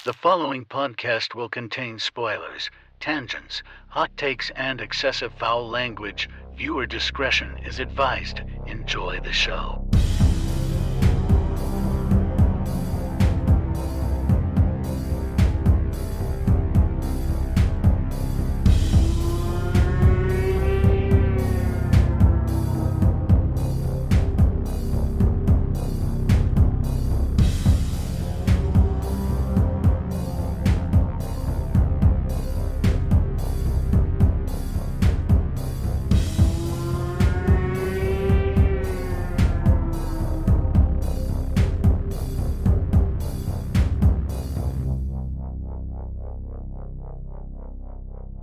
The following podcast will contain spoilers, tangents, hot takes, and excessive foul language. Viewer discretion is advised. Enjoy the show.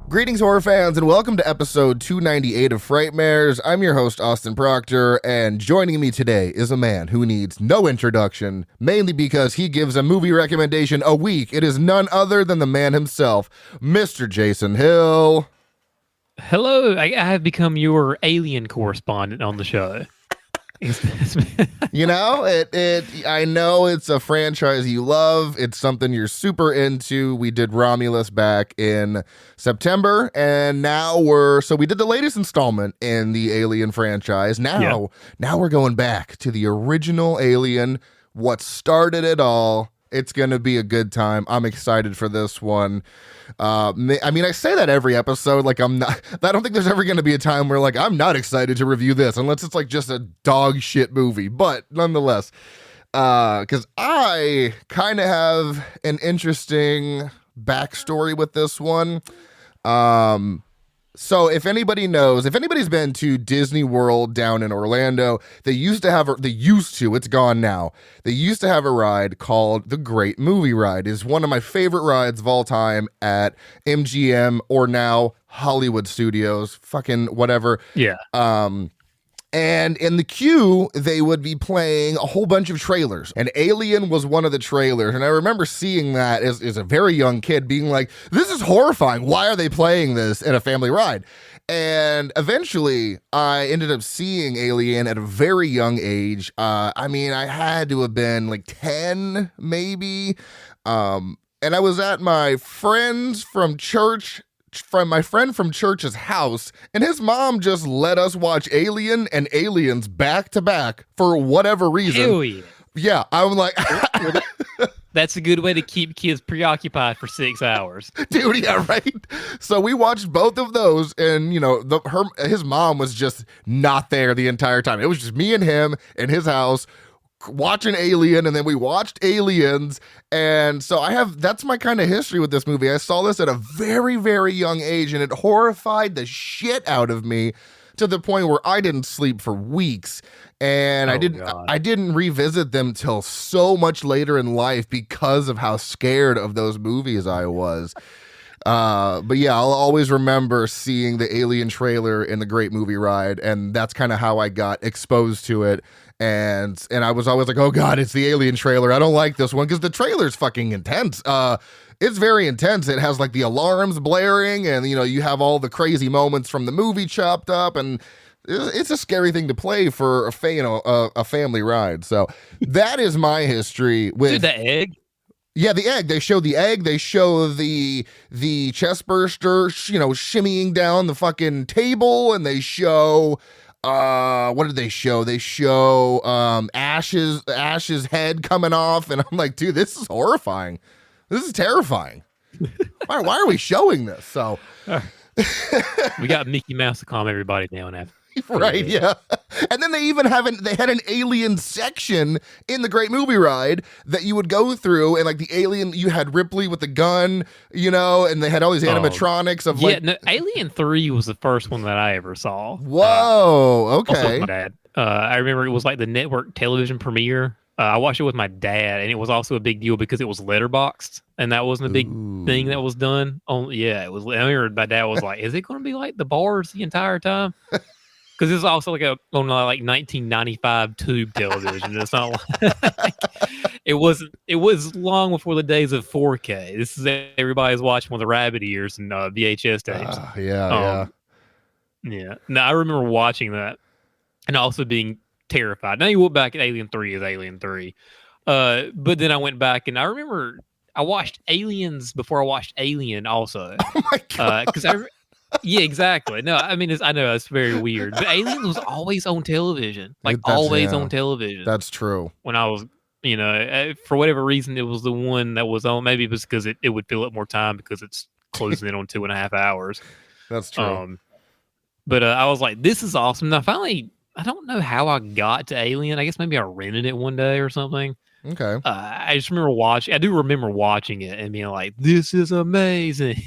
Greetings, horror fans, and welcome to episode 298 of Frightmares. I'm your host, Austin Proctor, and joining me today is a man who needs no introduction, mainly because he gives a movie recommendation a week. It is none other than the man himself, Mr. Jason Hill. Hello, I have become your alien correspondent on the show. You know, I know it's a franchise you love. It's something you're super into. We did Romulus back in September, and now we did the latest installment in the Alien franchise. Now we're going back to the original Alien, what started it all. It's going to be a good time. I'm excited for this one. I mean, I say that every episode. Like, I don't think there's ever going to be a time where, like, I'm not excited to review this unless it's, like, just a dog shit movie. But nonetheless, because I kind of have an interesting backstory with this one. So if anybody's been to Disney World down in Orlando, it's gone now. They used to have a ride called the Great Movie Ride. It's one of my favorite rides of all time at MGM or now Hollywood Studios, fucking whatever. Yeah. And in the queue, they would be playing a whole bunch of trailers. And Alien was one of the trailers. And I remember seeing that as a very young kid being like, this is horrifying. Why are they playing this in a family ride? And eventually, I ended up seeing Alien at a very young age. I mean, I had to have been like 10, maybe. And I was at my friend from church's house, and his mom just let us watch Alien and Aliens back to back for whatever reason. Hell yeah. Yeah, I'm like, that's a good way to keep kids preoccupied for 6 hours. Dude, yeah, right? So we watched both of those, and, you know, his mom was just not there the entire time. It was just me and him in his house watching Alien, and then we watched Aliens, and so that's my kind of history with this movie. I saw this at a very, very young age, and it horrified the shit out of me to the point where I didn't sleep for weeks, and I didn't revisit them till so much later in life because of how scared of those movies I was. But yeah, I'll always remember seeing the Alien trailer in the Great Movie Ride, and that's kind of how I got exposed to it. And I was always like, oh God, it's the Alien trailer. I don't like this one because the trailer's fucking intense. It's very intense. It has like the alarms blaring, and you know, you have all the crazy moments from the movie chopped up, and it's a scary thing to play for a family ride. So that is my history with. Dude, the egg. Yeah, the egg. They show the egg. They show the chest burster, shimmying down the fucking table, and they show. What did they show? They show Ash's head coming off, and I'm like, dude, this is horrifying. This is terrifying. Why are we showing this? So We got Mickey Mouse to calm everybody down after. Right, yeah. And then they even had an alien section in the Great Movie Ride that you would go through, and like the alien, you had Ripley with the gun, and they had all these animatronics of Alien 3 was the first one that I ever saw. Whoa, okay. Also with my dad. I remember it was like the network television premiere. I watched it with my dad, and it was also a big deal because it was letterboxed, and that wasn't a big thing that was done. It was. I remember my dad was like, "Is it going to be like the bars the entire time?" Because it's also like on 1995 tube television. It's not like it was long before the days of 4K. This is everybody's watching with the rabbit ears and VHS tapes. Yeah. No, I remember watching that and also being terrified. Now you look back at Alien 3 as Alien 3. But then I went back and I remember I watched Aliens before I watched Alien also. Oh my god. Because yeah, exactly. No, I mean, I know it's very weird, but Aliens was always on television, like always on television. That's true. When I was, for whatever reason, it was the one that was on. Maybe it was because it would fill up more time because it's closing in on 2.5 hours. That's true. But I was like, this is awesome. Now, finally, I don't know how I got to Alien. I guess maybe I rented it one day or something. Okay. I just remember watching. I do remember watching it and being like, "This is amazing."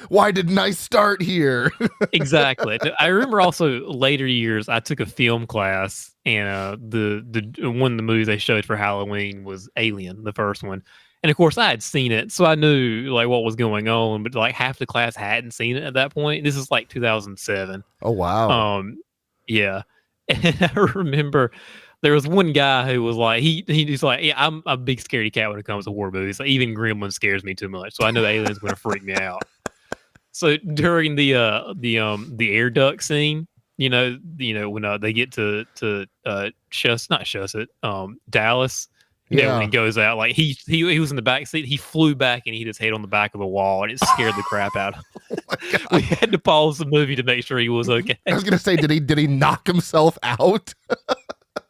Why didn't I start here? Exactly. I remember also later years, I took a film class, and the one of the movies they showed for Halloween was Alien, the first one. And of course, I had seen it, so I knew like what was going on. But like half the class hadn't seen it at that point. This is like 2007. Oh wow. Yeah. And I remember there was one guy who was like, he's like, yeah, I'm a big scaredy cat when it comes to horror movies. Like, even Gremlin scares me too much, so I know Alien's going to freak me out. So during the air duct scene, when they get to Dallas. Yeah. When he goes out, like he was in the back seat, he flew back and he hit his head on the back of the wall, and it scared the crap out of him. Oh we had to pause the movie to make sure he was okay. I was gonna say, did he knock himself out?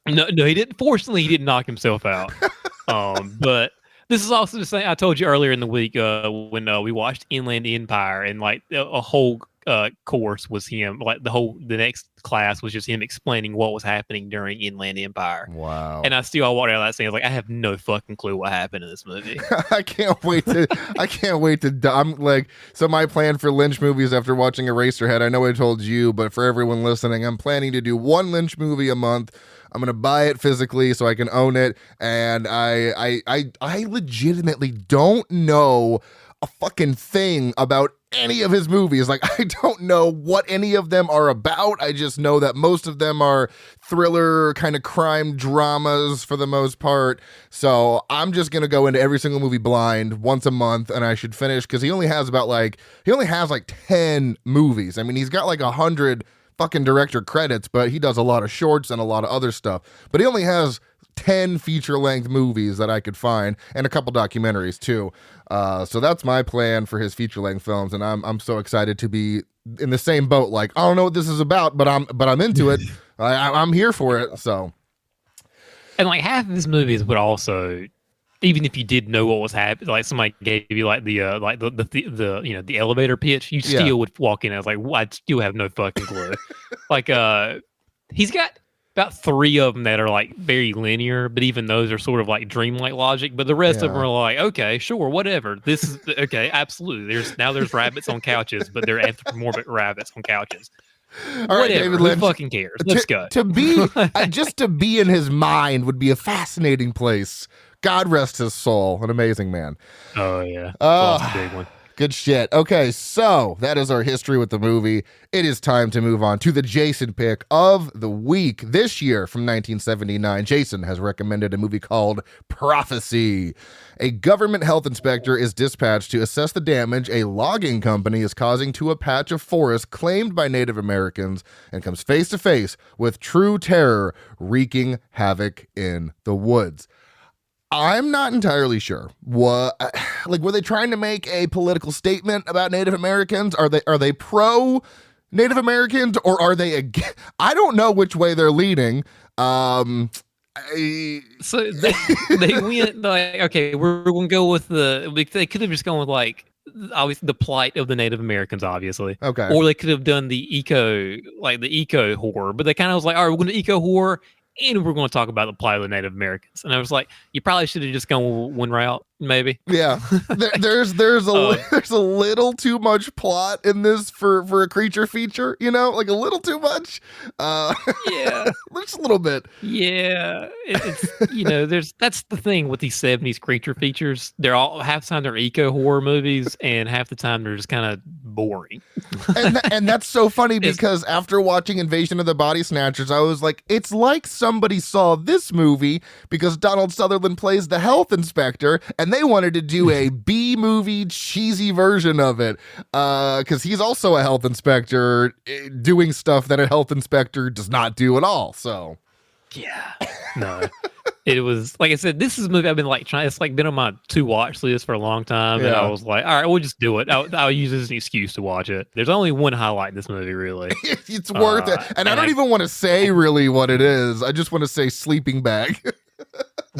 No, he didn't. Fortunately, he didn't knock himself out. But this is also the same. I told you earlier in the week when we watched Inland Empire, and like a whole course was him. Like the next class was just him explaining what was happening during Inland Empire. Wow. And I walked out of that scene. I was like, I have no fucking clue what happened in this movie. I can't wait to. I'm like, so my plan for Lynch movies after watching Eraserhead, I know I told you, but for everyone listening, I'm planning to do one Lynch movie a month. I'm gonna buy it physically so I can own it, and I legitimately don't know a fucking thing about any of his movies. Like, I don't know what any of them are about. I just know that most of them are thriller kind of crime dramas for the most part. So I'm just gonna go into every single movie blind once a month, and I should finish, because he only has like 10 movies. I mean, he's got like 100 fucking director credits, but he does a lot of shorts and a lot of other stuff. But he only has 10 feature-length movies that I could find, and a couple documentaries too. So that's my plan for his feature-length films, and I'm so excited to be in the same boat. Like, I don't know what this is about, but I'm into it. I'm here for it. So, and like half of his movies would also, even if you did know what was happening, like somebody gave you like the elevator pitch, you still would walk in and I was like, I still have no fucking clue. Like he's got about 3 of them that are like very linear, but even those are sort of like dreamlike logic. But the rest of them are like, okay, sure, whatever. This is okay, absolutely. There's rabbits on couches, but they're anthropomorphic rabbits on couches. All right, David Lynch. Who fucking cares? Let's go. To be just to be in his mind would be a fascinating place. God rest his soul. An amazing man. Oh yeah, that's a big one. Good shit. Okay, so that is our history with the movie. It is time to move on to the Jason pick of the week. This year, from 1979, Jason has recommended a movie called Prophecy. A government health inspector is dispatched to assess the damage a logging company is causing to a patch of forest claimed by Native Americans, and comes face to face with true terror wreaking havoc in the woods. I'm not entirely sure. Were they trying to make a political statement about Native Americans? Are they pro Native Americans, or are they against? I don't know which way they're leaning. So they went like, okay, we're gonna go with they could have just gone with like obviously the plight of the Native Americans, obviously. Okay. Or they could have done the eco horror, but they kind of was like, all right, we're going to eco horror, and we're going to talk about the plight of the Native Americans. And I was like, you probably should have just gone one route, maybe. Yeah, there's a little too much plot in this for a creature feature, like a little too much. Yeah, just a little bit. Yeah, it's that's the thing with these 70s creature features. They're all half the time they're eco horror movies, and half the time they're just kind of boring. and that's so funny because after watching Invasion of the Body Snatchers, I was like, it's like somebody saw this movie because Donald Sutherland plays the health inspector, and they wanted to do a B-movie cheesy version of it because he's also a health inspector doing stuff that a health inspector does not do at all. So yeah, no. It was like I said, this is a movie I've been like trying. It's like been on my to watch list for a long time, and I was like, all right, we'll just do it. I'll use this as an excuse to watch it. There's only one highlight in this movie, really. It's worth it, and I don't even want to say really what it is. I just want to say sleeping bag.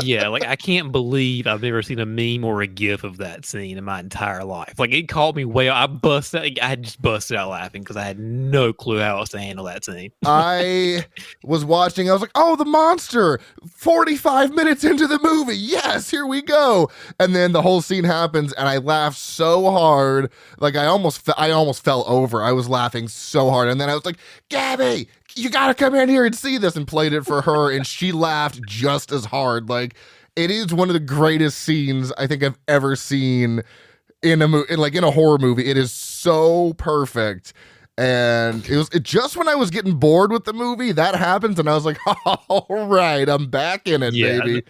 Yeah, like I can't believe I've never seen a meme or a GIF of that scene in my entire life. Like it caught me way. I just busted out laughing because I had no clue how else to handle that scene. I was watching. I was like, "Oh, the monster!" 45 minutes into the movie, yes, here we go. And then the whole scene happens, and I laughed so hard, like I almost fell over. I was laughing so hard, and then I was like, "Gabby, you gotta come in here and see this," and played it for her, and she laughed just as hard. Like it is one of the greatest scenes I think I've ever seen in a horror movie. It is so perfect. And it just when I was getting bored with the movie, that happens, and I was like, all right, I'm back in it, baby.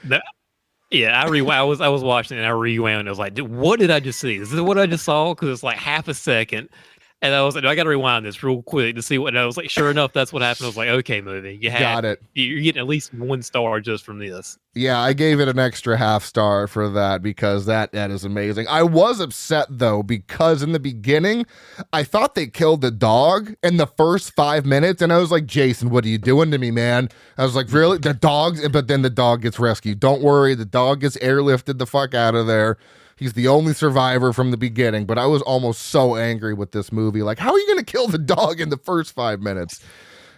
I rewound. I was watching it, and I rewound. I was like, what did I just see? Is this what I just saw? Because it's like half a second. And I was like, I got to rewind this real quick to see what. And I was like, sure enough, that's what happened. I was like, okay, movie, got it. You're getting at least 1 star just from this. Yeah, I gave it an extra half star for that because that is amazing. I was upset though because in the beginning, I thought they killed the dog in the first 5 minutes, and I was like, Jason, what are you doing to me, man? I was like, really, the dogs? But then the dog gets rescued. Don't worry, the dog gets airlifted the fuck out of there. He's the only survivor from the beginning, but I was almost so angry with this movie. Like, how are you going to kill the dog in the first 5 minutes?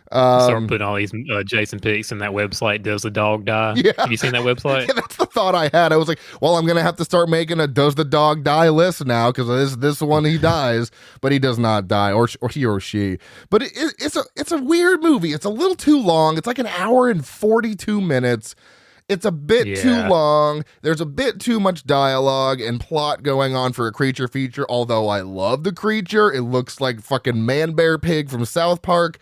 Start putting all these Jason pics in that website, Does the Dog Die? Yeah. Have you seen that website? Yeah, that's the thought I had. I was like, well, I'm going to have to start making a Does the Dog Die list now because this one he dies, but he does not die, or he or she. But it's a weird movie. It's a little too long. It's like an hour and 42 minutes. It's a bit too long. There's a bit too much dialogue and plot going on for a creature feature, although I love the creature. It looks like fucking Man Bear Pig from South Park.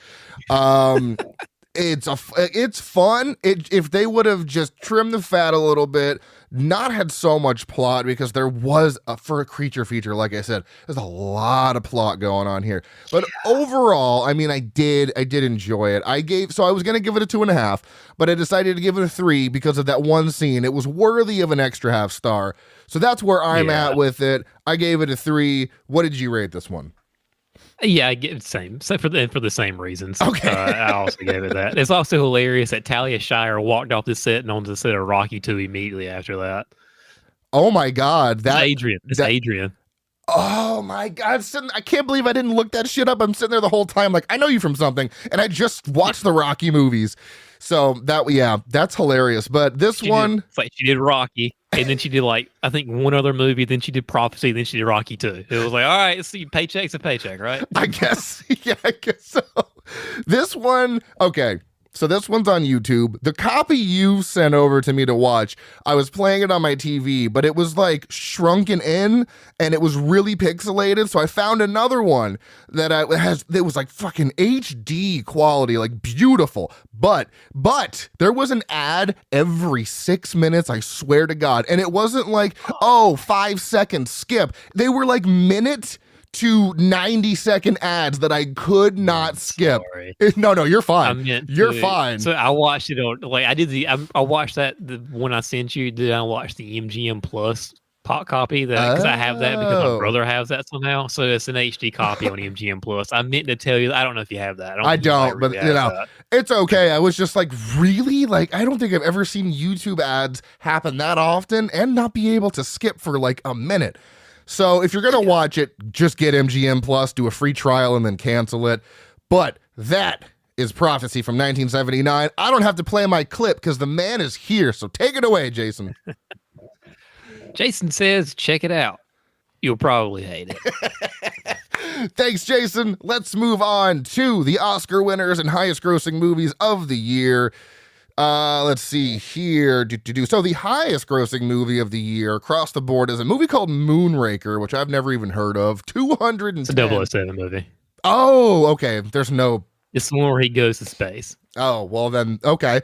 It's fun. If they would have just trimmed the fat a little bit, not had so much plot, because there was for a creature feature, like I said, there's a lot of plot going on here. But overall, I mean, I did enjoy it. I was gonna give it a 2.5, but I decided to give it a 3 because of that one scene. It was worthy of an extra half star. So that's where I'm at with it. I gave it a 3. What did you rate this one? Yeah, I get the same. So for the same reasons. Okay. I also gave it that. It's also hilarious that Talia Shire walked off the set and onto the set of Rocky 2 immediately after that. Oh my God. It's Adrian. Oh my God. I can't believe I didn't look that shit up. I'm sitting there the whole time like, I know you from something, and I just watched the Rocky movies. So that's hilarious. But it's like she did Rocky, and then she did like, I think one other movie, then she did Prophecy, then she did Rocky 2. It was like, all right, see, paycheck's a paycheck, right? I guess. Yeah, I guess so. This one, okay. So this one's on YouTube. The copy you sent over to me to watch, I was playing it on my TV, but it was like shrunken in and it was really pixelated. So I found another one that was like fucking HD quality, like beautiful. But there was an ad every 6 minutes, I swear to God. And it wasn't like, 5 seconds skip. They were like minute to 90-second ads that I could not skip. Sorry. No, you're fine. You're fine. So I watched it on, like I watched that the one I sent you. Did I watch the MGM Plus pop copy because I have that because my brother has that somehow. So it's an HD copy on MGM Plus. I meant to tell you, I don't know if you have that. I don't, but it's okay. I was just like, really? Like, I don't think I've ever seen YouTube ads happen that often and not be able to skip for like a minute. So if you're going to watch it, just get MGM Plus, do a free trial, and then cancel it. But that is Prophecy from 1979. I don't have to play my clip because the man is here. So take it away, Jason. Jason says, check it out. You'll probably hate it. Thanks, Jason. Let's move on to the Oscar winners and highest grossing movies of the year. Let's see here. So the highest grossing movie of the year across the board is a movie called Moonraker, which I've never even heard of. 210. It's a 007 movie. Oh, okay. There's no... It's the one where he goes to space. Oh, well then, okay.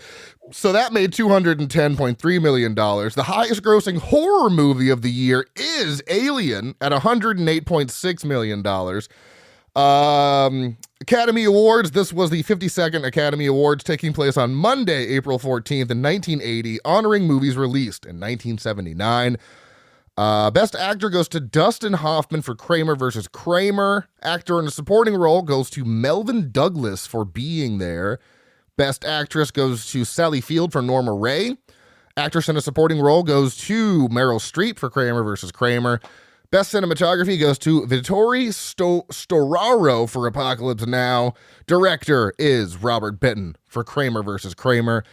So that made $210.3 million. The highest grossing horror movie of the year is Alien at $108.6 million. Academy Awards. This was the 52nd Academy Awards taking place on Monday, April 14th in 1980, honoring movies released in 1979. Best actor goes to Dustin Hoffman for Kramer versus Kramer. Actor in a supporting role goes to Melvin Douglas for Being There. Best actress goes to Sally Field for Norma Ray. Actress in a supporting role goes to Meryl Streep for Kramer versus Kramer. Best cinematography goes to Vittorio Storaro for Apocalypse Now. Director is Robert Benton for Kramer versus Kramer.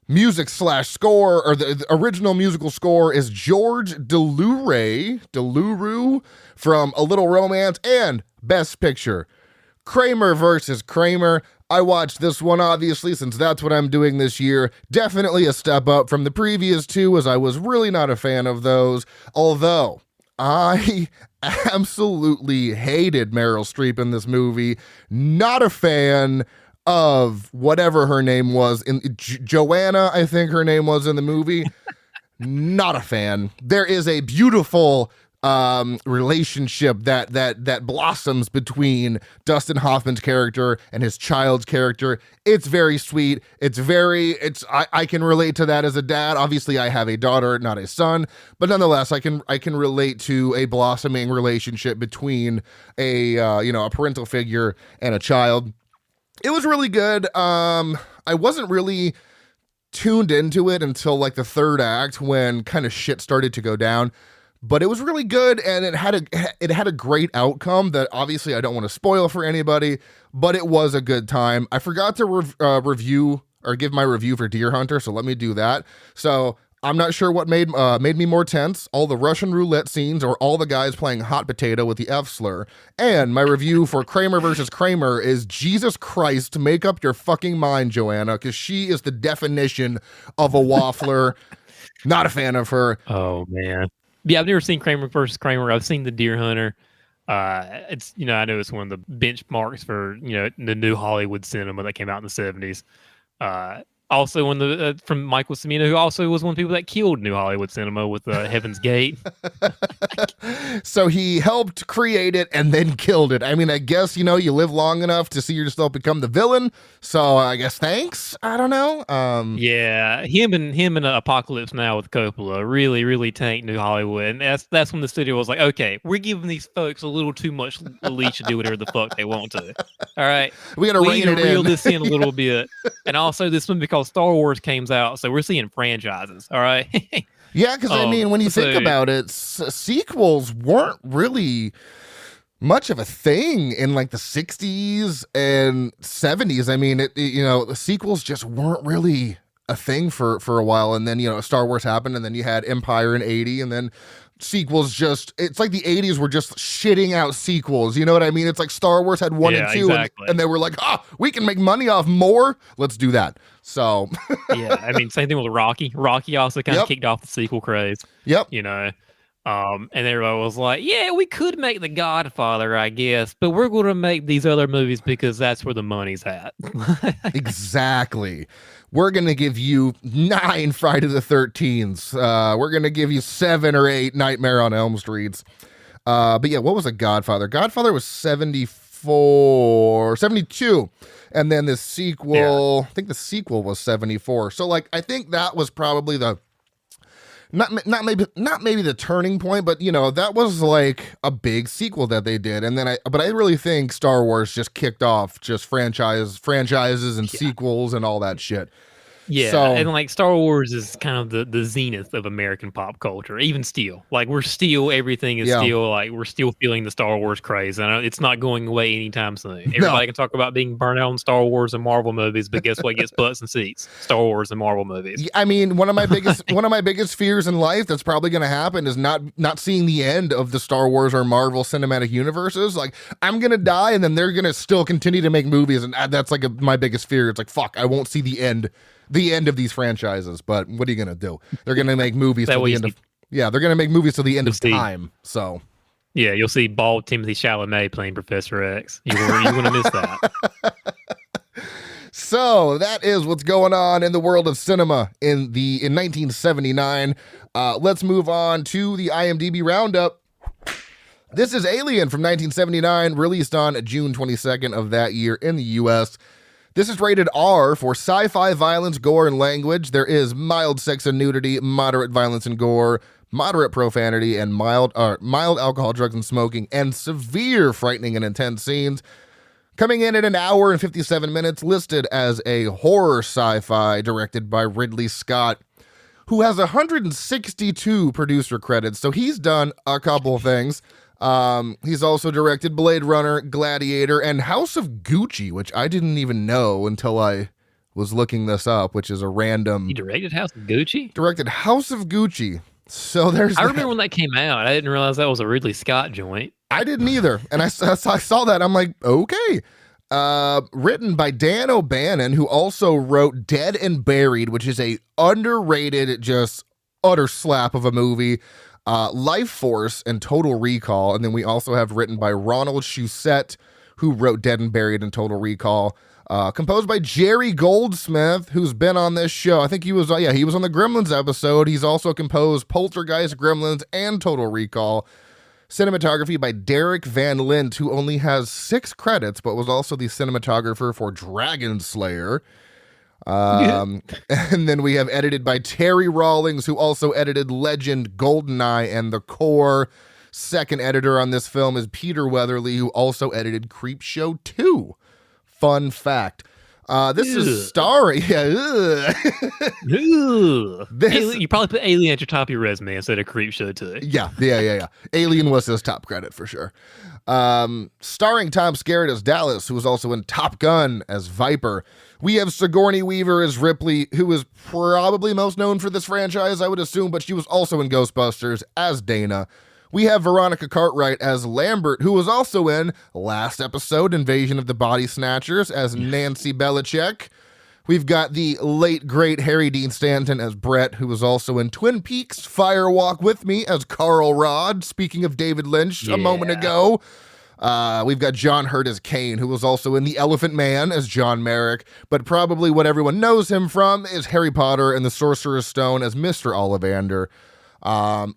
Music/score, or the original musical score, is George Deluru from A Little Romance. And Best Picture, Kramer versus Kramer. I watched this one, obviously, since that's what I'm doing this year. Definitely a step up from the previous two, as I was really not a fan of those. Although, I absolutely hated Meryl Streep in this movie. Not a fan of whatever her name was. Joanna, I think her name was in the movie. Not a fan. There is a beautiful relationship that blossoms between Dustin Hoffman's character and his child's character. It's very sweet. I can relate to that as a dad. Obviously, I have a daughter, not a son, but nonetheless, I can relate to a blossoming relationship between a parental figure and a child. It was really good. I wasn't really tuned into it until like the third act, when kind of shit started to go down. But it was really good, and it had a great outcome that obviously I don't want to spoil for anybody, but it was a good time. I forgot to review or give my review for Deer Hunter, so let me do that. So I'm not sure what made me more tense, all the Russian roulette scenes or all the guys playing hot potato with the F slur. And my review for Kramer versus Kramer is, Jesus Christ, make up your fucking mind, Joanna, because she is the definition of a waffler. Not a fan of her. Oh, man. Yeah, I've never seen Kramer versus Kramer. I've seen The Deer Hunter. It's I know it's one of the benchmarks for the new Hollywood cinema that came out in the 70s. Also, one from Michael Cimino, who also was one of the people that killed New Hollywood cinema with Heaven's Gate. So he helped create it and then killed it. I mean, I guess, you live long enough to see yourself become the villain. So I guess thanks. I don't know. Yeah, him and Apocalypse Now with Coppola really, really tanked New Hollywood. And that's when the studio was like, okay, we're giving these folks a little too much leash to do whatever the fuck they want to. All right. We got to reel this in a little bit. And also this one, because Star Wars came out, so we're seeing franchises. All right. Yeah, because I mean, when you think about it, sequels weren't really much of a thing in like the 60s and 70s. I mean, the sequels just weren't really a thing for a while. And then, Star Wars happened, and then you had Empire in 80, and then sequels it's like the 80s were just shitting out sequels. You know what I mean? It's like Star Wars had 1 and 2, exactly. and they were like, we can make money off more. Let's do that. So yeah, I mean, same thing with Rocky. Rocky also kind of kicked off the sequel craze. Yep. And everybody was like, yeah, we could make The Godfather, I guess, but we're going to make these other movies because that's where the money's at. Exactly. We're going to give you 9 Friday the 13th. We're going to give you 7 or 8 Nightmare on Elm Streets. But yeah, what was a Godfather? Godfather was 72. And then the sequel, I think the sequel was 74. So like, I think that was probably not maybe the turning point, but that was like a big sequel that they did. And then I really think Star Wars just kicked off just franchises and sequels and all that shit. Yeah, so, and like Star Wars is kind of the zenith of American pop culture. Even still, like everything is still like we're still feeling the Star Wars craze, and it's not going away anytime soon. Everybody can talk about being burnt out on Star Wars and Marvel movies, but guess what gets butts and seats? Star Wars and Marvel movies. I mean, one of my biggest fears in life that's probably going to happen is not seeing the end of the Star Wars or Marvel cinematic universes. Like, I'm gonna die, and then they're gonna still continue to make movies, and that's like my biggest fear. It's like, fuck, I won't see the end of these franchises, but what are you gonna do? They're gonna make movies till the end of they're gonna make movies till the end of time. So yeah, you'll see bald Timothy Chalamet playing Professor X. You're gonna miss that. So that is what's going on in the world of cinema in 1979. Let's move on to the IMDb Roundup. This is Alien from 1979, released on June 22nd of that year in the U.S. This is rated R for sci-fi violence, gore, and language. There is mild sex and nudity, moderate violence and gore, moderate profanity, and mild alcohol, drugs, and smoking, and severe frightening and intense scenes. Coming in at an hour and 57 minutes, listed as a horror sci-fi directed by Ridley Scott, who has 162 producer credits, so he's done a couple things. He's also directed Blade Runner, Gladiator, and House of Gucci, which I didn't even know until I was looking this up, which is a random... He directed House of Gucci? Directed House of Gucci. So there's I remember when that came out. I didn't realize that was a Ridley Scott joint. I didn't either. And I saw that. I'm like, okay. Written by Dan O'Bannon, who also wrote Dead and Buried, which is a underrated, just utter slap of a movie. Life Force and Total Recall. And then we also have written by Ronald Shusett, who wrote Dead and Buried and Total Recall. Composed by Jerry Goldsmith, who's been on this show. I think he was on the Gremlins episode. He's also composed Poltergeist, Gremlins, and Total Recall. Cinematography by Derek Van Lint, who only has 6 credits, but was also the cinematographer for Dragon Slayer. And then we have edited by Terry Rawlings, who also edited Legend, Goldeneye, and The Core. Second editor on this film is Peter Weatherly, who also edited Creepshow 2. Fun fact. This is starring... You probably put Alien at your top of your resume instead of Creepshow 2. Yeah. Alien was his top credit for sure. Starring Tom Skerritt as Dallas, who was also in Top Gun as Viper. We have Sigourney Weaver as Ripley, who is probably most known for this franchise, I would assume, but she was also in Ghostbusters as Dana. We have Veronica Cartwright as Lambert, who was also in last episode, Invasion of the Body Snatchers, as Nancy Belichick. We've got the late, great Harry Dean Stanton as Brett, who was also in Twin Peaks, Fire Walk With Me as Carl Rod, speaking of David Lynch a moment ago. We've got John Hurt as Kane, who was also in The Elephant Man as John Merrick, but probably what everyone knows him from is Harry Potter and the Sorcerer's Stone as Mr. Ollivander.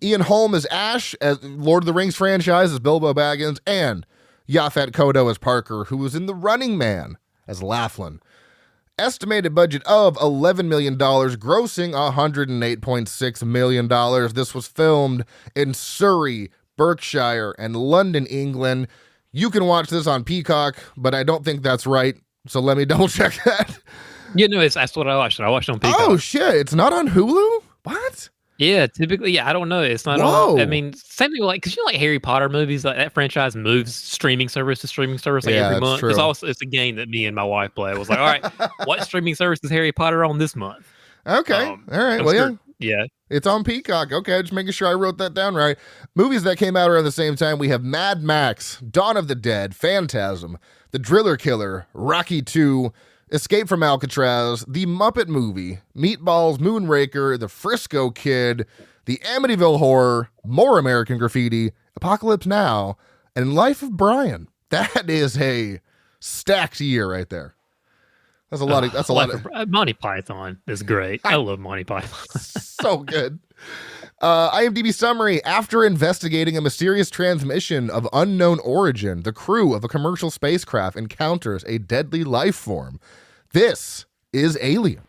Ian Holm as Ash, as Lord of the Rings franchise as Bilbo Baggins, and Yaphet Kotto as Parker, who was in The Running Man as Laughlin. Estimated budget of $11 million, grossing $108.6 million. This was filmed in Surrey, Berkshire, and London, England. You can watch this on Peacock, but I don't think that's right, so let me double check that. Yeah, no, that's what I watched. I watched it on Peacock. Oh, shit, it's not on Hulu? What? Yeah, typically, I don't know. It's not on. I mean, same thing because like Harry Potter movies, like that franchise moves streaming service to streaming service like every month. True. It's a game that me and my wife play. I was like, all right, what streaming service is Harry Potter on this month? Okay, all right. Well, yeah, it's on Peacock. Okay, just making sure I wrote that down right. Movies that came out around the same time, we have Mad Max, Dawn of the Dead, Phantasm, The Driller Killer, Rocky 2, Escape from Alcatraz, The Muppet Movie, Meatballs, Moonraker, The Frisco Kid, The Amityville Horror, More American Graffiti, Apocalypse Now, and Life of Brian. That is a stacked year right there. That's a lot of Monty Python is great. I love Monty Python. So good. IMDb summary. After investigating a mysterious transmission of unknown origin, the crew of a commercial spacecraft encounters a deadly life form. This is Alien.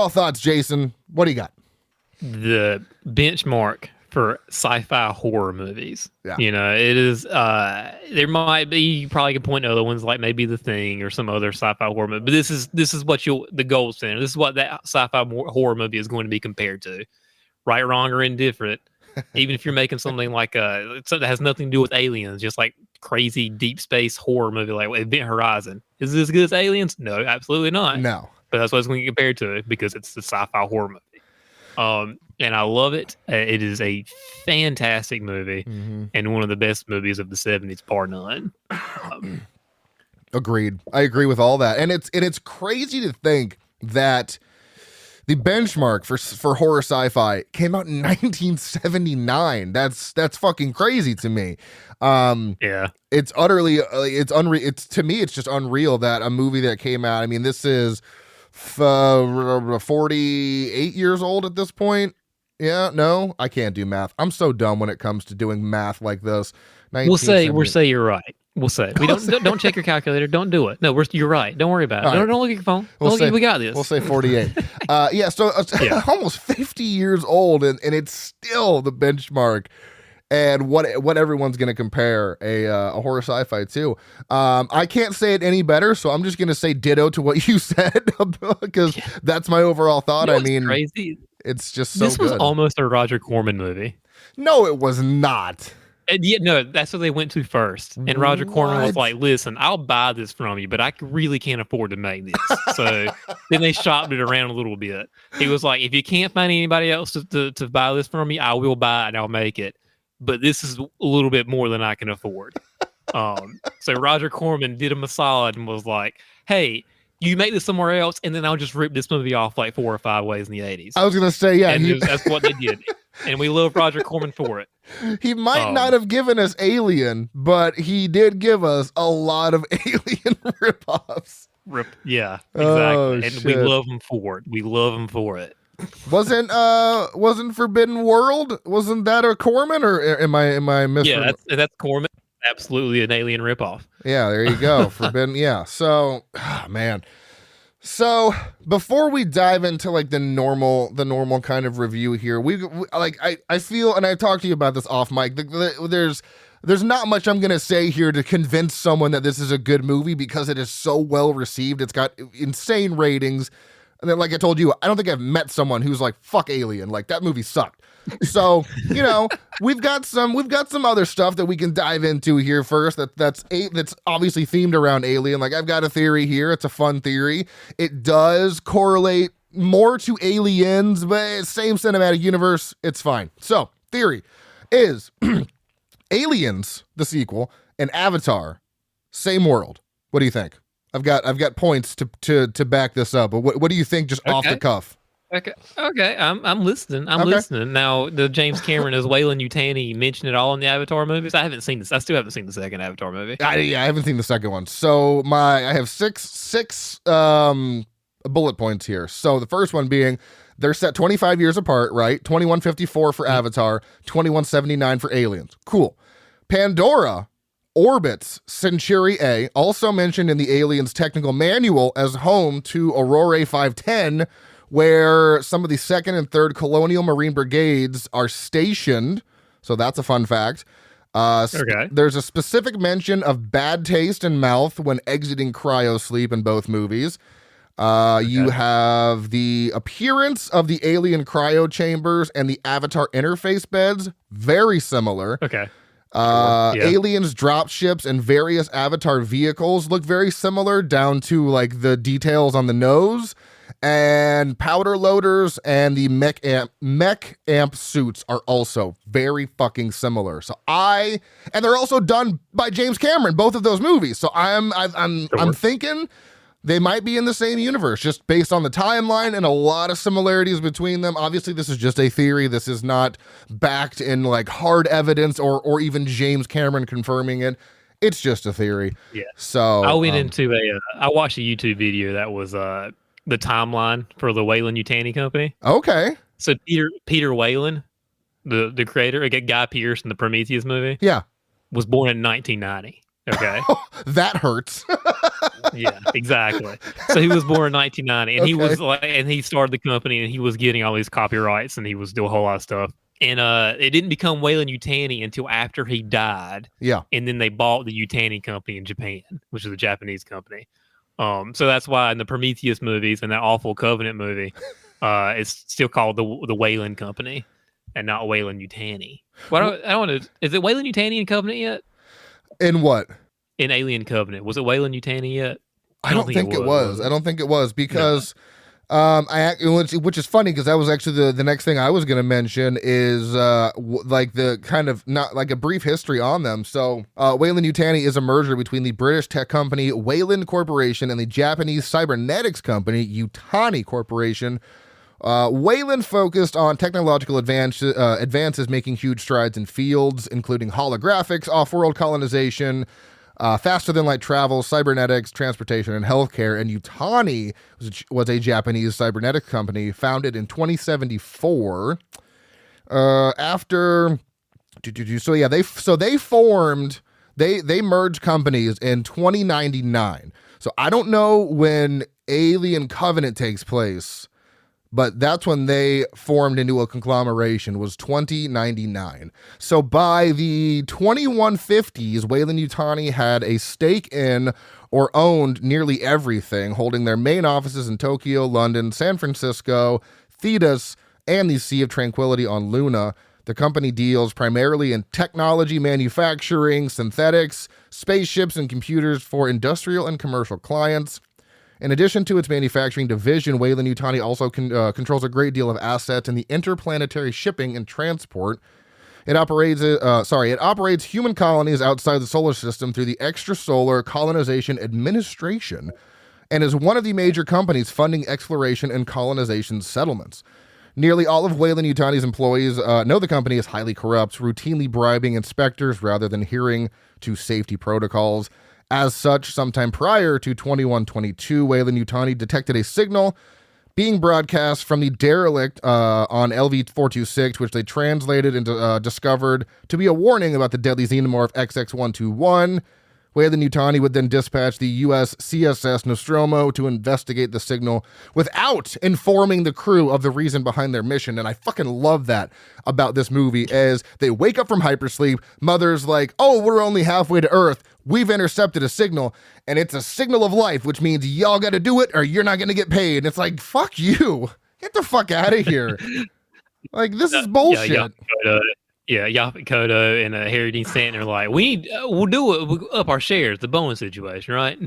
overall thoughts, Jason. What do you got? The benchmark for sci-fi horror movies. Yeah. You know, it is there might be, you probably could point to other ones like maybe The Thing or some other sci-fi horror movie, but this is what the gold standard. This is what that sci-fi horror movie is going to be compared to. Right, wrong, or indifferent. Even if you're making something like something that has nothing to do with aliens, just like crazy deep space horror movie like Event Horizon. Is it as good as Aliens? No, absolutely not. No. But that's what it's going to get compared to because it's the sci-fi horror movie. And I love it. It is a fantastic movie and one of the best movies of the 70s, bar none. Agreed. I agree with all that. And it's crazy to think that the benchmark for horror sci-fi came out in 1979. That's fucking crazy to me. Yeah. It's utterly it's to me it's just unreal that a movie that came out, I mean, this is 48 years old at this point. Yeah, no, I can't do math. I'm so dumb when it comes to doing math like this. We'll say you're right. We'll say we don't check your calculator. Don't do it. No, you're right. Don't worry about it. Don't look at your phone. We got this. We'll say 48. Yeah, so almost 50 years old, and it's still the benchmark. And what everyone's going to compare a horror sci-fi to. I can't say it any better, so I'm just going to say ditto to what you said because that's my overall thought. I mean, crazy. It's just so this good. was almost a Roger Corman movie. No, it was not. And no, that's what they went to first. And Roger Corman was like, "Listen, I'll buy this from you, but I really can't afford to make this." So then they shopped it around a little bit. He was like, "If you can't find anybody else to buy this from me, I will buy it and I'll make it. But this is a little bit more than I can afford." So Roger Corman did him a solid and was like, "Hey, you make this somewhere else, and then I'll just rip this movie off like 4 or 5 ways in the 80s. I was going to say, yeah. That's what they did. And we love Roger Corman for it. He might not have given us Alien, but he did give us a lot of Alien ripoffs. Yeah, exactly. And shit. we love him for it. We love him for it. Wasn't Forbidden World? Wasn't that a Corman, or am I missing? Yeah, that's Corman. Absolutely an Alien ripoff. Yeah, there you go. Forbidden. Yeah. So, man. So before we dive into like the normal kind of review here, I feel, and I talked to you about this off mic. There's not much I'm gonna say here to convince someone that this is a good movie because it is so well received. It's got insane ratings. And then, like I told you, I don't think I've met someone who's like, fuck Alien. Like, that movie sucked. So, we've got some other stuff that we can dive into here first. That's obviously themed around Alien. Like, I've got a theory here. It's a fun theory. It does correlate more to Aliens, but same cinematic universe. It's fine. So, theory is Aliens, the sequel, and Avatar, same world. What do you think? I've got points to back this up. But what do you think just off the cuff? Okay. I'm listening. Listening. Now, the James Cameron as Weyland Yutani mentioned it all in the Avatar movies. I haven't seen this. I still haven't seen the second Avatar movie. I haven't seen the second one. So I have six bullet points here. So the first one being they're set 25 years apart, right? 2154 for Avatar, 2179 for Aliens. Cool. Pandora orbits Centauri A, also mentioned in the Aliens technical manual as home to Aurora 510, where some of the 2nd and 3rd Colonial Marine Brigades are stationed. So that's a fun fact. There's a specific mention of bad taste in mouth when exiting cryosleep in both movies. You have the appearance of the alien cryo chambers and the Avatar interface beds. Very similar. Okay. Aliens drop ships and various Avatar vehicles look very similar down to like the details on the nose, and powder loaders and the mech amp suits are also very fucking similar. So and they're also done by James Cameron, both of those movies. So I'm thinking they might be in the same universe just based on the timeline and a lot of similarities between them. Obviously, this is just a theory. This is not backed in like hard evidence or even James Cameron confirming it. It's just a theory. Yeah. So I went into I watched a YouTube video that was the timeline for the Weyland Yutani Company. Okay. So Peter Weyland, the creator, Guy Pearce in the Prometheus movie. Yeah. Was born in 1990. Okay. That hurts. Yeah, exactly. So he was born in 1990, and he was Okay. and he started the company, and he was getting all these copyrights, and he was doing a whole lot of stuff. And it didn't become Weyland-Yutani until after he died, Yeah. and then they bought the Yutani company in Japan, which is a Japanese company. So that's why in the Prometheus movies and that awful Covenant movie, it's still called the Weyland Company and not Weyland-Yutani. Well, I don't know. Is it Weyland-Yutani in Covenant yet? In what? In Alien Covenant, was it Weyland-Yutani yet? I don't think it was. I don't think it was because which is funny because that was actually the next thing I was going to mention is like the kind of not like a brief history on them. So Weyland-Yutani is a merger between the British tech company Weyland Corporation and the Japanese cybernetics company Yutani Corporation. Weyland focused on technological advances, making huge strides in fields including holographics, off-world colonization, faster than light travel, cybernetics, transportation, and healthcare. And Yutani was a Japanese cybernetic company founded in 2074. They merged companies in 2099. So I don't know when Alien Covenant takes place, but that's when they formed into a conglomeration, was 2099. So by the 2150s, Weyland-Yutani had a stake in or owned nearly everything, holding their main offices in Tokyo, London, San Francisco, Thetis, and the Sea of Tranquility on Luna. The company deals primarily in technology, manufacturing, synthetics, spaceships, and computers for industrial and commercial clients. In addition to its manufacturing division, Weyland-Yutani also controls a great deal of assets in the interplanetary shipping and transport. It operates human colonies outside the solar system through the Extrasolar Colonization Administration and is one of the major companies funding exploration and colonization settlements. Nearly all of Weyland-Yutani's employees know the company is highly corrupt, routinely bribing inspectors rather than adhering to safety protocols. As such, sometime prior to 2122, Weyland-Yutani detected a signal being broadcast from the derelict on LV-426, which they translated and discovered to be a warning about the deadly xenomorph XX-121. Weyland-Yutani would then dispatch the U.S. CSS Nostromo to investigate the signal without informing the crew of the reason behind their mission. And I fucking love that about this movie, as they wake up from hypersleep. Mother's like, oh, we're only halfway to Earth. We've intercepted a signal, and it's a signal of life, which means y'all got to do it or you're not going to get paid. And it's like, fuck you. Get the fuck out of here. Like, this is bullshit. Yaphet Kotto and Harry Dean Stanton are like, we'll do it. We'll up our shares, the bonus situation, right?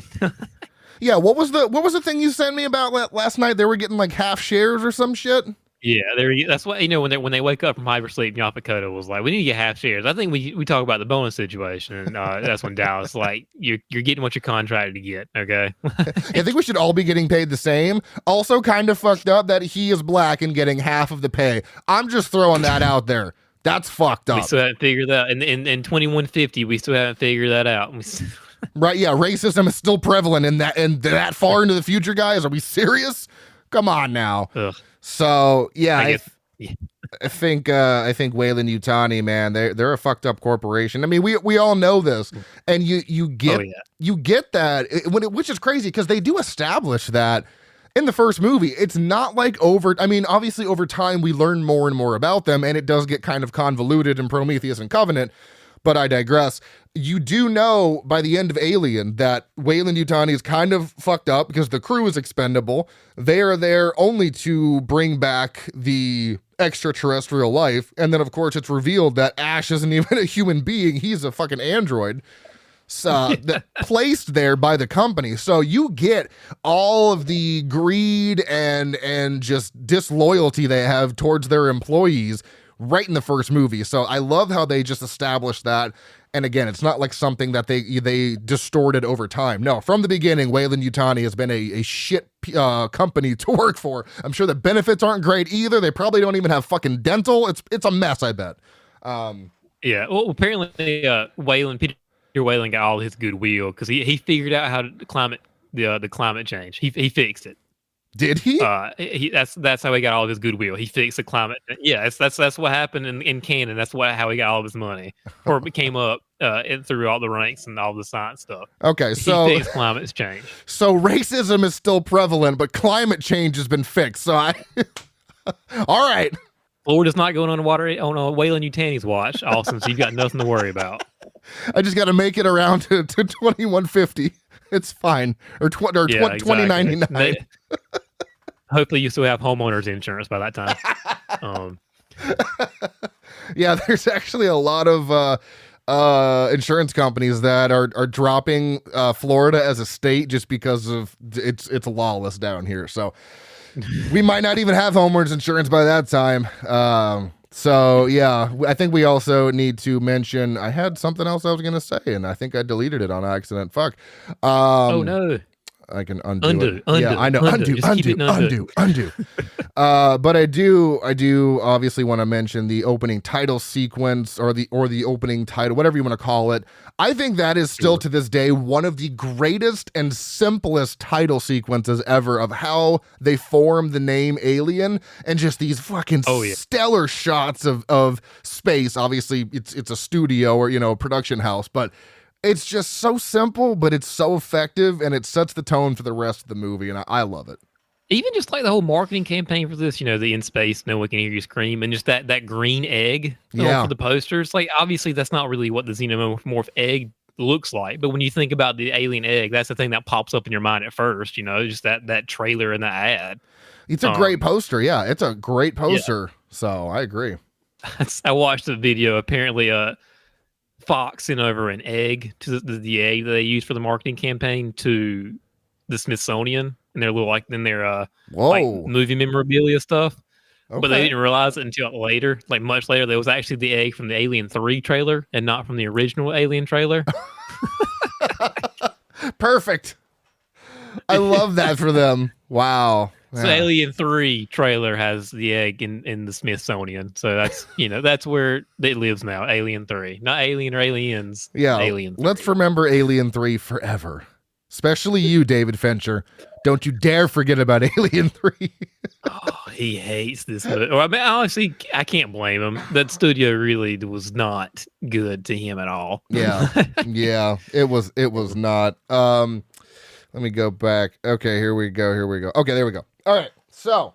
Yeah, what was the thing you sent me about last night? They were getting like half shares or some shit. Yeah, that's why, when they wake up from hypersleep, Yaphet Kotto was like, we need to get half shares. I think we talk about the bonus situation, and that's when Dallas like, you're getting what you're contracted to get. Okay. I think we should all be getting paid the same. Also, kind of fucked up that he is black and getting half of the pay. I'm just throwing that out there. That's fucked up. We still haven't figured that out. In 2150, we still haven't figured that out. Right, yeah, racism is still prevalent in that far into the future, guys. Are we serious? Come on now. Ugh. So, yeah, I think Weyland-Yutani, man, they're a fucked up corporation. I mean, we all know this, and you get that, which is crazy because they do establish that in the first movie. It's not like obviously over time we learn more and more about them, and it does get kind of convoluted in Prometheus and Covenant, but I digress. You do know by the end of Alien that Weyland-Yutani is kind of fucked up because the crew is expendable. They are there only to bring back the extraterrestrial life, and then of course it's revealed that Ash isn't even a human being. He's a fucking android. Placed there by the company. So you get all of the greed and just disloyalty they have towards their employees right in the first movie. So I love how they just established that. And again, it's not like something that they distorted over time. No, from the beginning, Weyland-Yutani has been a shit company to work for. I'm sure the benefits aren't great either. They probably don't even have fucking dental. It's a mess, I bet. Yeah. Well, apparently, Peter Weyland got all his goodwill because he figured out how to the climate change. He fixed it. Did he? That's how he got all of his goodwill. He fixed the climate. Yeah, that's what happened in canon. That's how he got all of his money, or it came up through all the ranks and all the science stuff. Okay, He so thinks climate's changed. so racism is still prevalent, but climate change has been fixed. So I, all right. Florida's not going on a Whalen Yutani's watch, Austin, so you've got nothing to worry about. I just got to make it around to 2150. It's fine, or 2099. Hopefully, you still have homeowners insurance by that time. Yeah, there's actually a lot of insurance companies that are dropping Florida as a state just because of it's lawless down here. So we might not even have homeowners insurance by that time. So yeah, I think we also need to mention. I had something else I was gonna say, and I think I deleted it on accident. Fuck. Oh no. I can undo it. Yeah, I know. Undo. But I do obviously want to mention the opening title sequence or the opening title, whatever you want to call it. I think that is still to this day one of the greatest and simplest title sequences ever of how they form the name Alien and just these fucking stellar shots of space. Obviously, it's a studio or a production house, but it's just so simple, but it's so effective, and it sets the tone for the rest of the movie, and I love it. Even just like the whole marketing campaign for this, the in space, no one can hear you scream, and just that green egg for the posters. Like, obviously, that's not really what the xenomorph egg looks like, but when you think about the alien egg, that's the thing that pops up in your mind at first, just that trailer and that ad. It's a great poster. Yeah, it's a great poster. Yeah. So I agree. I watched the video. Apparently, Fox sent over an egg to the egg that they used for the marketing campaign to the Smithsonian and their little like movie memorabilia stuff. Okay. But they didn't realize it until later, like much later, that was actually the egg from the Alien 3 trailer and not from the original Alien trailer. Perfect. I love that for them. Wow. So Alien 3 trailer has the egg in the Smithsonian. So that's, that's where it lives now. Alien 3. Not Alien or Aliens. Yeah. Alien 3. Let's remember Alien 3 forever. Especially you, David Fincher. Don't you dare forget about Alien 3. Oh, he hates this movie. I mean, honestly, I can't blame him. That studio really was not good to him at all. Yeah. Yeah. It was not. Let me go back. Okay, here we go. Okay, there we go. All right, so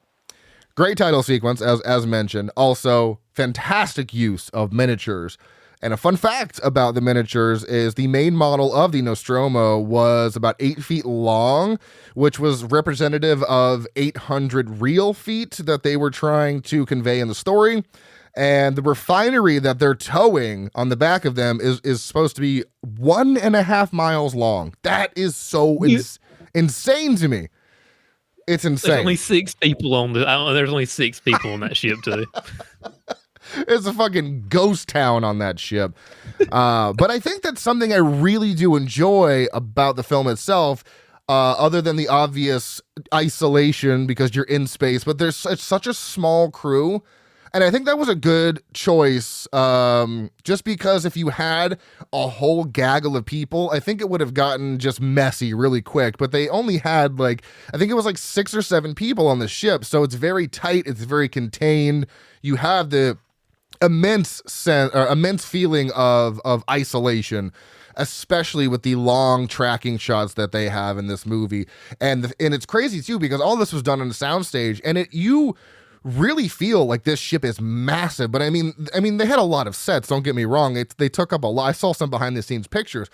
great title sequence, as mentioned. Also, fantastic use of miniatures. And a fun fact about the miniatures is the main model of the Nostromo was about 8 feet long, which was representative of 800 real feet that they were trying to convey in the story. And the refinery that they're towing on the back of them is supposed to be 1.5 miles long. That is so insane to me. It's insane. There's only 6 people on there's only 6 people on that ship too. It's a fucking ghost town on that ship. But I think that's something I really do enjoy about the film itself, other than the obvious isolation because you're in space, but it's such a small crew. And I think that was a good choice, just because if you had a whole gaggle of people, I think it would have gotten just messy really quick. But they only had I think it was 6 or 7 people on the ship. So it's very tight. It's very contained. You have the immense feeling of isolation, especially with the long tracking shots that they have in this movie. And it's crazy too, because all this was done on a soundstage, and you really feel like this ship is massive. But I mean they had a lot of sets, don't get me wrong. They took up a lot. I saw some behind the scenes pictures,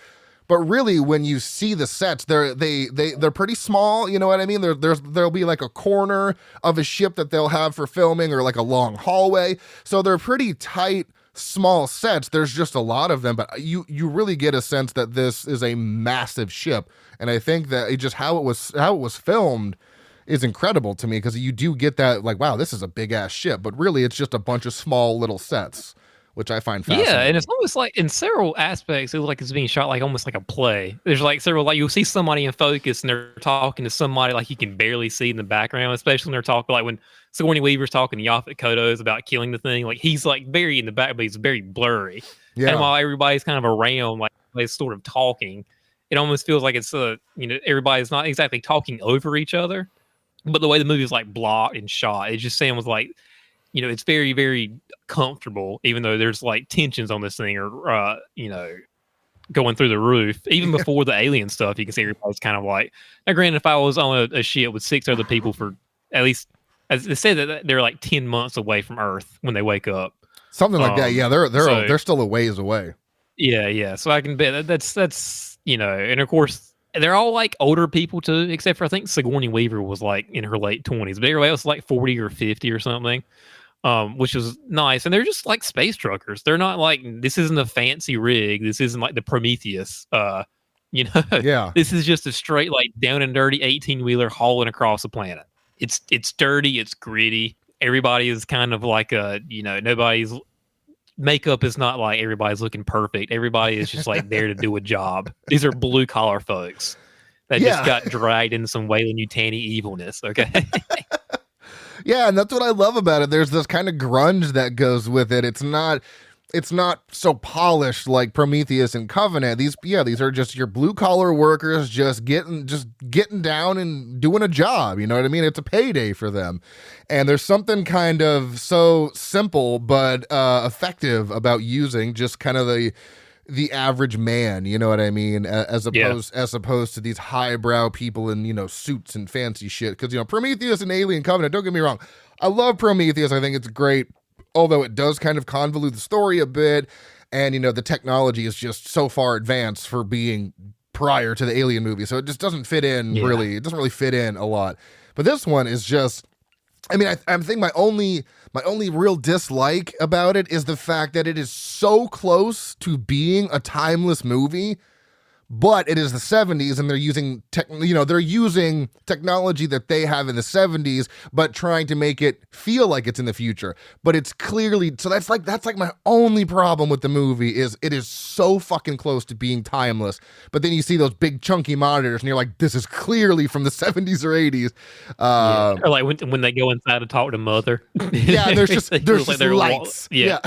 but really when you see the sets, they're pretty small, you know what I mean? There'll be like a corner of a ship that they'll have for filming, or like a long hallway. So they're pretty tight, small sets. There's just a lot of them, but you really get a sense that this is a massive ship. And I think that how it was filmed is incredible to me, because you do get that wow, this is a big ass ship, but really it's just a bunch of small little sets, which I find fascinating. Yeah, and it's almost like in several aspects, it looks like it's being shot almost like a play. There's several, you'll see somebody in focus and they're talking to somebody you can barely see in the background, especially when they're talking when Sigourney Weaver's talking to Yaphet Kotto's about killing the thing. He's very in the back, but he's very blurry. Yeah. And while everybody's kind of around, they're sort of talking, it almost feels like it's everybody's not exactly talking over each other. But the way the movie is blocked and shot, it just sounds it's very, very comfortable, even though there's tensions on this thing, or going through the roof. Even before the alien stuff, you can see everybody's kind of like. Now, granted, if I was on a ship with 6 other people for at least, as they said that they're like 10 months away from Earth when they wake up, something like that. Yeah, they're still a ways away. Yeah. So I can bet that's and of course they're all like older people too, except for I think Sigourney Weaver was like in her late 20s, but everybody else was like 40 or 50 or something, which was nice. And they're just like space truckers. They're not like, this isn't a fancy rig. This isn't like the Prometheus. Yeah. This is just a straight like down and dirty 18-wheeler hauling across the planet. It's dirty. It's gritty. Everybody is kind of like nobody's makeup is not like everybody's looking perfect. Everybody is just like there to do a job. These are blue collar folks that just got dragged into some Weyland-Yutani evilness. Okay. Yeah, and that's what I love about it. There's this kind of grunge that goes with it. It's not so polished like Prometheus and Covenant. These are just your blue collar workers just getting down and doing a job. You know what I mean? It's a payday for them. And there's something kind of so simple but effective about using just kind of the average man, you know what I mean, as opposed to these highbrow people in suits and fancy shit. Because Prometheus and Alien Covenant, don't get me wrong, I love Prometheus. I think it's great, although it does kind of convolute the story a bit, and the technology is just so far advanced for being prior to the Alien movie, so it just doesn't fit in really. It doesn't really fit in a lot. But this one is just, I think my only real dislike about it is the fact that it is so close to being a timeless movie, but it is the 70s and they're using technology that they have in the 70s, but trying to make it feel like it's in the future. But it's clearly, so that's like my only problem with the movie is it is so fucking close to being timeless. But then you see those big chunky monitors and you're like, this is clearly from the 70s or 80s. Or like when they go inside to talk to Mother. Yeah, there's just lights. Yeah.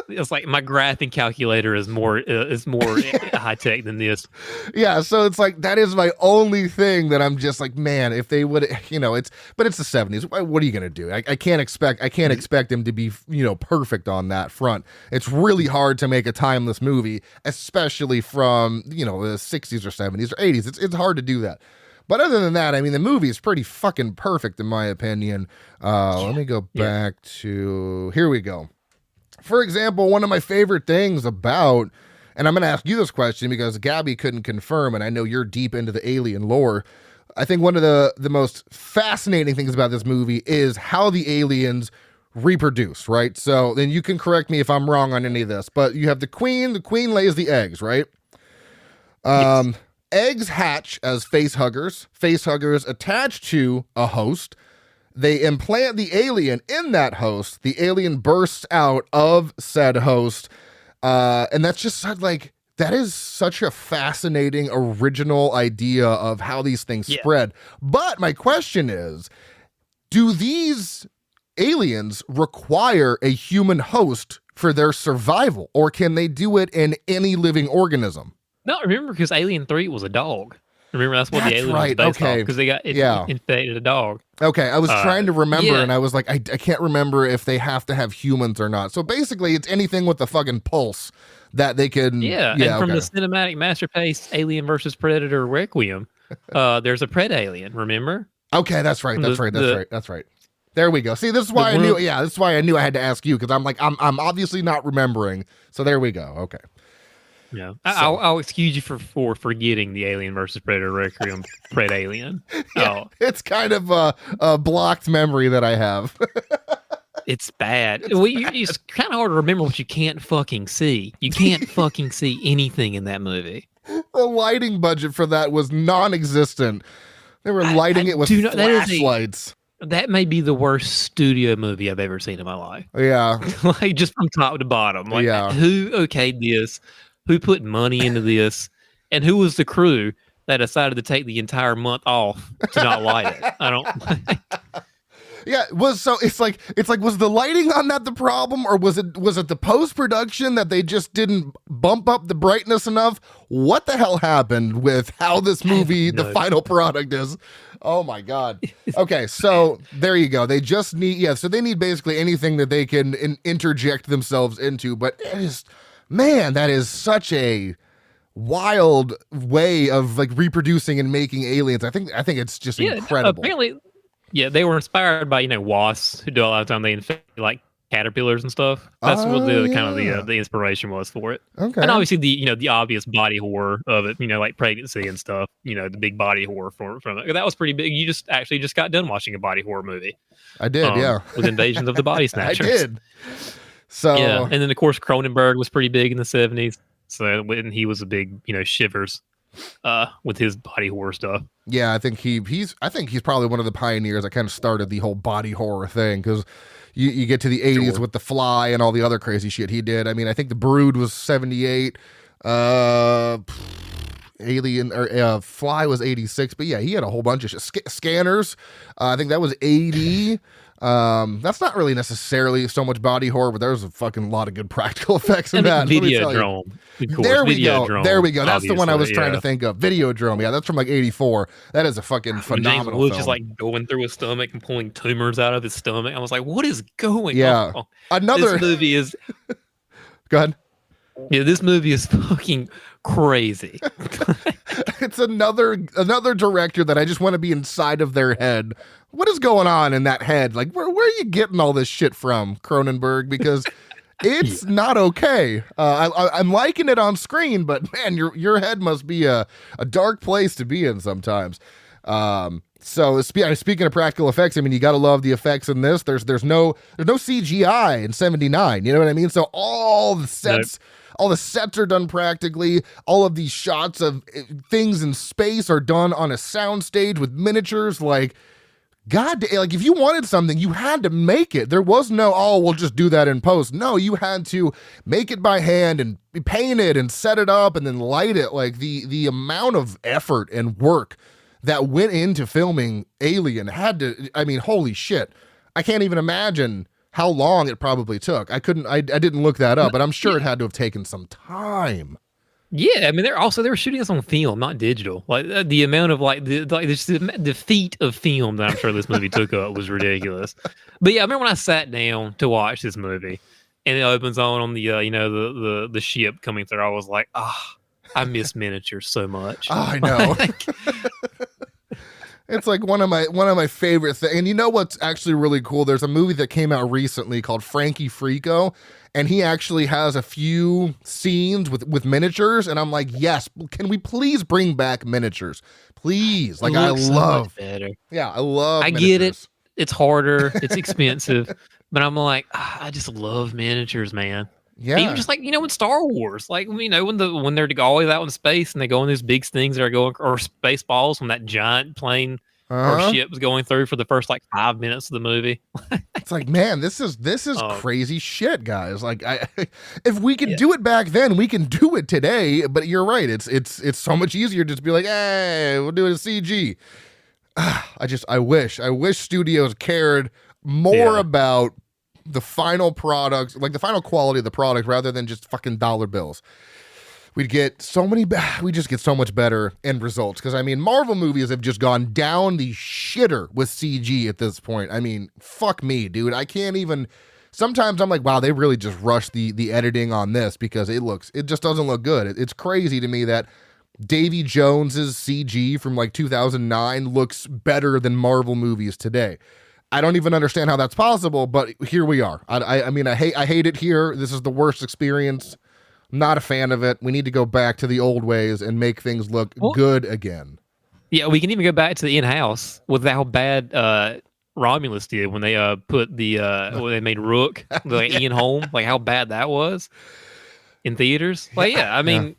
It's like my graphing calculator is more high tech than this. Yeah, so it's like that is my only thing that I'm just like, man, if they would, it's the 70s. What are you gonna do? I can't expect them to be perfect on that front. It's really hard to make a timeless movie, especially from the 60s or 70s or 80s. It's hard to do that. But other than that, the movie is pretty fucking perfect in my opinion. Let me go back to, here we go. For example, one of my favorite things about, and I'm going to ask you this question because Gabby couldn't confirm, and I know you're deep into the alien lore. I think one of the most fascinating things about this movie is how the aliens reproduce, right? So then you can correct me if I'm wrong on any of this, but you have the queen lays the eggs, right? Yes. Eggs hatch as face huggers attach to a host. They implant the alien in that host. The alien bursts out of said host. And that's just like, that is such a fascinating original idea of how these things spread. But my question is, do these aliens require a human host for their survival, or can they do it in any living organism? No, remember, because Alien 3 was a dog. Remember, that's what the alien was based off, because they got infected a dog. Okay, I was trying to remember, and I was like, I can't remember if they have to have humans or not. So basically, it's anything with the fucking pulse that they can... And from the cinematic masterpiece, Alien versus Predator Requiem, there's a Pred alien, remember? Okay, that's right. That's right. There we go. See, this is why I knew. Yeah, this is why I knew I had to ask you, because I'm like, I'm obviously not remembering. So there we go. Okay. Yeah, I'll excuse you for forgetting the Alien versus Predator Requiem Pred Alien. It's kind of a blocked memory that I have. It's bad. It's kind of hard to remember what you can't fucking see. You can't fucking see anything in that movie. The lighting budget for that was non-existent. They were lighting it with flashlights. That may be the worst studio movie I've ever seen in my life. Yeah. Like, just from top to bottom. Like, who okayed this? Who put money into this, and who was the crew that decided to take the entire month off to not light it? I don't. It's like was the lighting on that the problem, or was it the post-production that they just didn't bump up the brightness enough? What the hell happened with how this movie, the final product is? Oh my God. Okay, so there you go. They just need so they need basically anything that they can interject themselves into, but it is. Man, that is such a wild way of like reproducing and making aliens. I think it's just incredible. Apparently, they were inspired by wasps who do a lot of time they infect like caterpillars and stuff. That's what the kind of the inspiration was for it. Okay. And obviously the obvious body horror of it, like pregnancy and stuff. The big body horror from it. That was pretty big. You just got done watching a body horror movie. I did, with Invasions of the Body Snatchers. I did. So and then of course Cronenberg was pretty big in the 70s. So when he was a big shivers with his body horror stuff. Yeah, I think he's probably one of the pioneers that kind of started the whole body horror thing, because you get to the 80s with The Fly and all the other crazy shit he did. I mean, I think The Brood was 78, Alien or Fly was 86, but yeah, he had a whole bunch of shit. Scanners, I think that was 80. That's not really necessarily so much body horror, but there's a fucking lot of good practical effects in that. Videodrome. There we go. That's the one I was trying to think of. Videodrome. Yeah, that's from like 84. That is a fucking phenomenal film. Just like going through his stomach and pulling tumors out of his stomach. I was like, what is going on? This movie is Go ahead. Yeah, this movie is fucking crazy. It's another director that I just want to be inside of their head. What is going on in that head? Like, where are you getting all this shit from, Cronenberg? Because it's not okay. I'm liking it on screen, but man, your head must be a dark place to be in sometimes. So speaking of practical effects, I mean, you got to love the effects in this. There's no CGI in 79. You know what I mean? So all the sets. Nope. All the sets are done practically. All of these shots of things in space are done on a soundstage with miniatures. Like, God, like if you wanted something, you had to make it. There was no, we'll just do that in post. No, you had to make it by hand and paint it and set it up and then light it. Like the amount of effort and work that went into filming Alien holy shit. I can't even imagine how long it probably took. I didn't look that up, but I'm sure it had to have taken some time. Yeah, I mean, they were shooting this on film, not digital. Like the amount of the feat of film that I'm sure this movie took up was ridiculous. But yeah, I remember when I sat down to watch this movie, and it opens on the the ship coming through. I was like, I miss miniatures so much. I know. It's like one of my favorite things. And you know what's actually really cool? There's a movie that came out recently called Frankie Frico, and he actually has a few scenes with miniatures. And I'm like, yes, can we please bring back miniatures? Please. Like, I love better. Yeah, I love I miniatures. get it. It's harder. It's expensive. But I'm like, I just love miniatures, man. Yeah. Even just like, in Star Wars, like, when they're always out in space and they go in these big things that are going, or space balls when that giant plane or ship was going through for the first like 5 minutes of the movie. It's like, man, this is crazy shit, guys. Like, if we could do it back then, we can do it today. But you're right. It's so much easier just to be like, hey, we'll do it in CG. I wish studios cared more about the final product, like the final quality of the product, rather than just fucking dollar bills. We just get so much better end results. Because I mean, Marvel movies have just gone down the shitter with CG at this point. I mean, fuck me, dude. I can't even. Sometimes I'm like, wow, they really just rushed the editing on this, because it just doesn't look good. It's crazy to me that Davy Jones's CG from like 2009 looks better than Marvel movies today. I don't even understand how that's possible, but here we are. I mean, I hate it here. This is the worst experience. I'm not a fan of it. We need to go back to the old ways and make things look good again. Yeah, we can even go back to the in-house with how bad Romulus did when they put when they made Rook, like Ian Holm, like how bad that was in theaters. Like, yeah, I mean.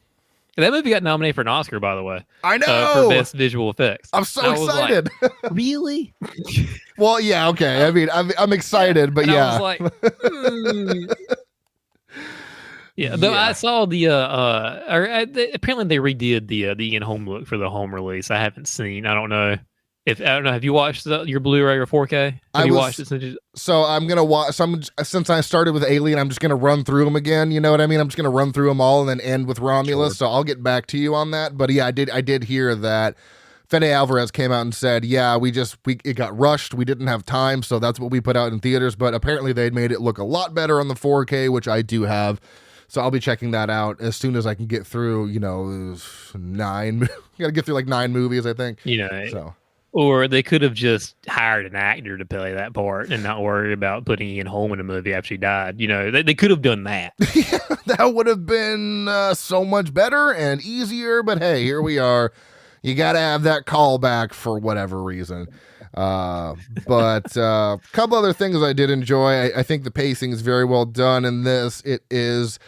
That movie got nominated for an Oscar, by the way. I know! For best visual effects. I'm so excited. Like, really? Well, yeah, okay. I mean, I'm excited, but yeah. I was like, Yeah, though I saw the apparently they redid the Ian Holm look for the home release. I haven't seen. I don't know. Have you watched your Blu-ray or 4K? Have you watched it? So I'm gonna watch. Since I started with Alien, I'm just gonna run through them again. You know what I mean? I'm just gonna run through them all and then end with Romulus. Sure. So I'll get back to you on that. But yeah, I did hear that Fede Alvarez came out and said, yeah, it got rushed. We didn't have time, so that's what we put out in theaters. But apparently they'd made it look a lot better on the 4K, which I do have. So I'll be checking that out as soon as I can get through, you know, 9. You gotta get through like 9 movies, I think. You know, So. or they could have just hired an actor to play that part and not worry about putting Ian Holm in a movie after he died. You know, they could have done that. Yeah, that would have been so much better and easier. But hey, here we are. You got to have that callback for whatever reason. But a couple other things I did enjoy. I think the pacing is very well done in this. It is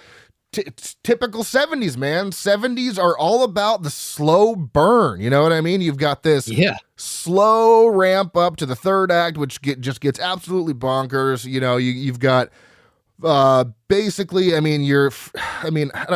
typical 70s, man. 70s are all about the slow burn. You know what I mean? You've got this slow ramp up to the third act, which just gets absolutely bonkers. You know, you've got basically, I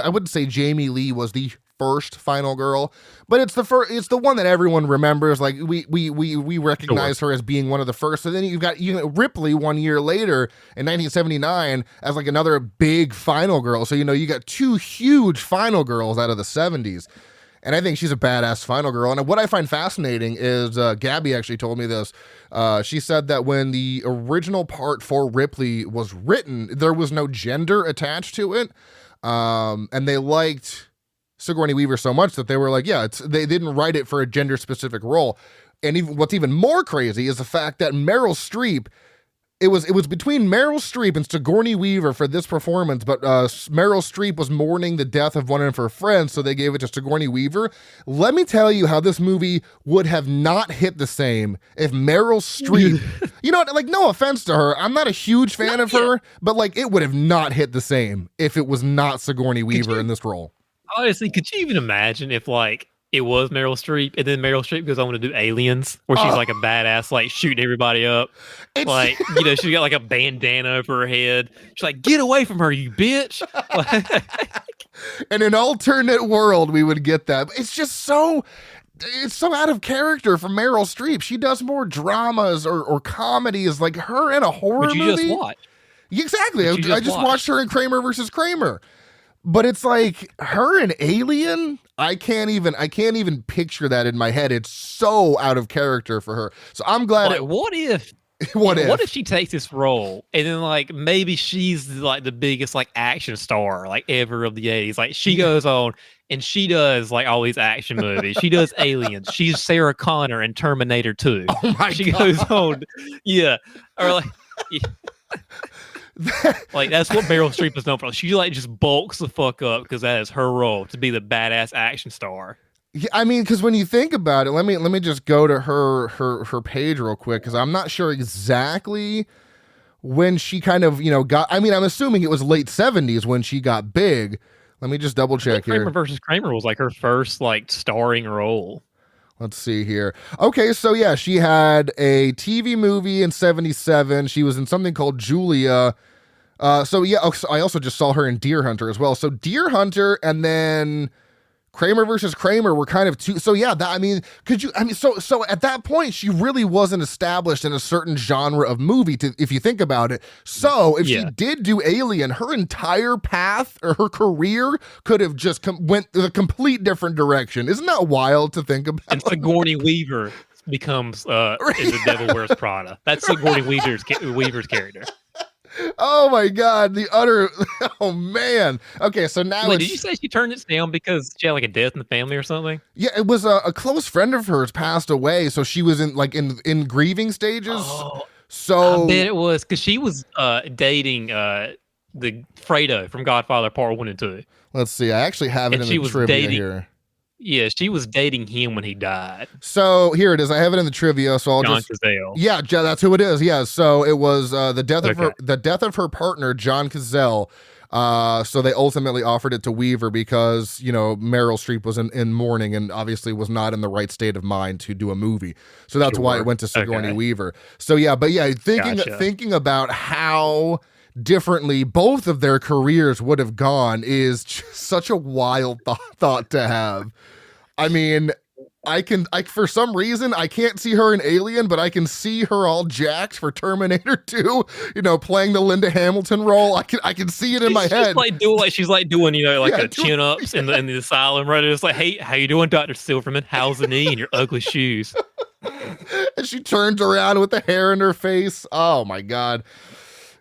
wouldn't say Jamie Lee was the first final girl, but it's the one that everyone remembers. Like we recognize her as being one of the first. So then you've got Ripley 1 year later in 1979 as like another big final girl. So, you know, you got 2 huge final girls out of the 70s. And I think she's a badass final girl. And what I find fascinating is Gabby actually told me this. She said that when the original part for Ripley was written, there was no gender attached to it. And they liked Sigourney Weaver so much that they were like, they didn't write it for a gender specific role. And what's even more crazy is the fact that Meryl Streep, it was between Meryl Streep and Sigourney Weaver for this performance, but Meryl Streep was mourning the death of one of her friends, so they gave it to Sigourney Weaver. Let me tell you how this movie would have not hit the same if Meryl Streep, you know, like, no offense to her, I'm not a huge fan of her, but like, it would have not hit the same if it was not Sigourney Weaver in this role. Honestly, could you even imagine if like it was Meryl Streep and then Meryl Streep goes on to do Aliens, where she's like a badass, like shooting everybody up, like, you know, she's got like a bandana over her head. She's like, "Get away from her, you bitch!" In an alternate world, we would get that. But it's just it's so out of character for Meryl Streep. She does more dramas or comedies, like her in a horror movie. You just watch. Exactly. I just watched her in Kramer versus Kramer. But it's like her and Alien, I can't even picture that in my head. It's so out of character for her. So I'm glad. Like, what if she takes this role and then like maybe she's like the biggest like action star like ever of the 80s. Like she goes on and she does like all these action movies. She does Aliens. She's Sarah Connor in Terminator 2. Oh my she God. goes on, or like. Like that's what Meryl Streep is known for. She like just bulks the fuck up because that is her role, to be the badass action star. Yeah, I mean, because when you think about it, let me just go to her page real quick, because I'm not sure exactly when she kind of, you know, got. I mean, I'm assuming it was late 70s when she got big. Let me just double check here. Kramer versus Kramer was like her first like starring role. Let's see here. Okay, so yeah, she had a TV movie in 77. She was in something called Julia. So I also just saw her in Deer Hunter as well. So Deer Hunter and then Kramer versus Kramer were kind of two. So yeah, so at that point, she really wasn't established in a certain genre of movie, if you think about it. So if she did do Alien, her entire path or her career could have just went a complete different direction. Isn't that wild to think about? And Sigourney Weaver becomes in The Devil Wears Prada. That's Sigourney Weaver's character. Oh my God, oh man. Okay, so now did you say she turned this down because she had like a death in the family or something? Yeah, it was a close friend of hers passed away, so she was in grieving stages. Oh, so I bet it was because she was dating the Fredo from Godfather Part 1 and 2. Let's see, I actually have it in the trivia here. Yeah, she was dating him when he died. So here it is. I have it in the trivia. So I'll John Cazale. Yeah, that's who it is. Yeah. So it was the death of her partner, John Cazale. So they ultimately offered it to Weaver because, you know, Meryl Streep was in mourning and obviously was not in the right state of mind to do a movie. So that's why it went to Sigourney Weaver. So yeah, but yeah, thinking about how differently both of their careers would have gone is just such a wild thought to have. I mean, I for some reason I can't see her in Alien, but I can see her all jacked for Terminator 2, you know, playing the Linda Hamilton role. I can see it in my head. She's doing, you know, like a chin ups in the asylum, right? It's like, "Hey, how you doing, Dr. Silverman? How's the knee and your ugly shoes?" And she turns around with the hair in her face. Oh my God.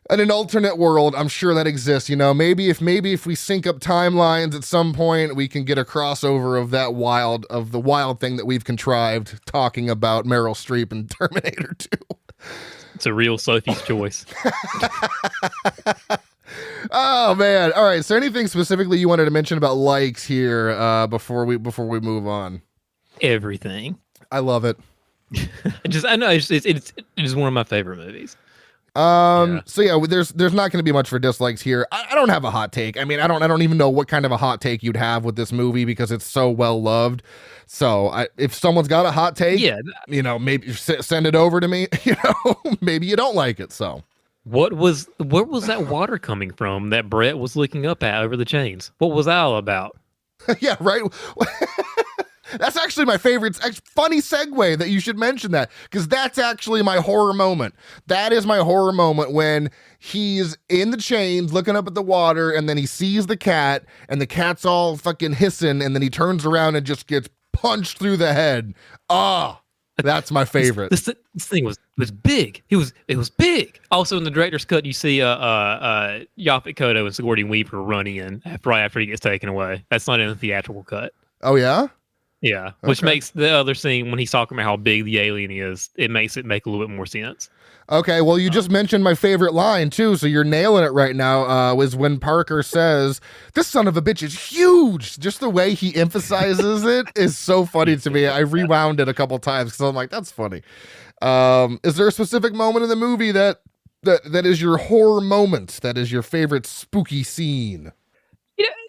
in an alternate world, I'm sure that exists. Maybe if we sync up timelines at some point, we can get a crossover of the wild thing that we've contrived talking about Meryl Streep and Terminator 2. It's a real Sophie's choice. Oh man! All right. So, anything specifically you wanted to mention about likes here before we move on? Everything. I love it. I know it's one of my favorite movies. So yeah, there's not going to be much for dislikes here. I don't have a hot take. I mean, I don't even know what kind of a hot take you'd have with this movie because it's so well loved. So if someone's got a hot take, maybe send it over to me. Maybe you don't like it. So where was that water coming from that Brett was looking up at over the chains? What was that all about? Yeah, right. That's actually my favorite. Funny segue that you should mention that, because that's actually my horror moment. That is my horror moment when he's in the chains looking up at the water and then he sees the cat and the cat's all fucking hissing and then he turns around and just gets punched through the head. That's my favorite. This thing was big. It was big. Also in the director's cut, you see Yaphet Kotto and Sigourney Weaver running in right after he gets taken away. That's not in the theatrical cut. Oh yeah? Yeah, which makes the other scene when he's talking about how big the alien is, it makes it make a little bit more sense. Okay, well, you just mentioned my favorite line, too, so you're nailing it right now, is when Parker says, "This son of a bitch is huge." Just the way he emphasizes it is so funny to me. I rewound it a couple times because I'm like, that's funny. Is there a specific moment in the movie that is your horror moment, that is your favorite spooky scene?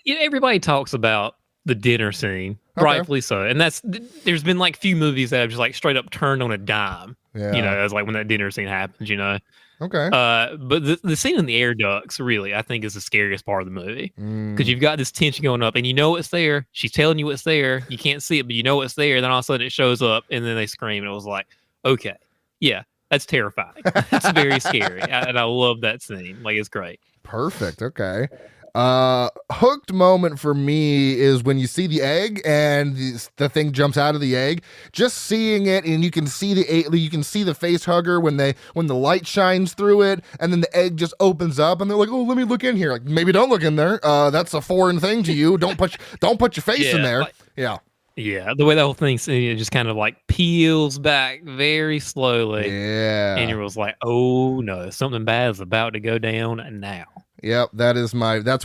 Everybody talks about the dinner scene, rightfully so, and there's been like few movies that have just like straight up turned on a dime. Yeah. As like when that dinner scene happens. Okay. But the scene in the air ducts really, I think, is the scariest part of the movie because you've got this tension going up, and it's there. She's telling you it's there. You can't see it, but it's there. Then all of a sudden it shows up, and then they scream, and it was like, okay, yeah, that's terrifying. That's very scary, and I love that scene. Like, it's great. Perfect. Okay. Hooked moment for me is when you see the egg and the thing jumps out of the egg. Just seeing it, and you can see the face hugger when the light shines through it, and then the egg just opens up, and they're like, "Oh, let me look in here." Like, maybe don't look in there. That's a foreign thing to you. Don't put your face in there. Yeah. Yeah, the way that whole thing just kind of like peels back very slowly. Yeah. And it was like, oh no, something bad is about to go down now. Yep, that's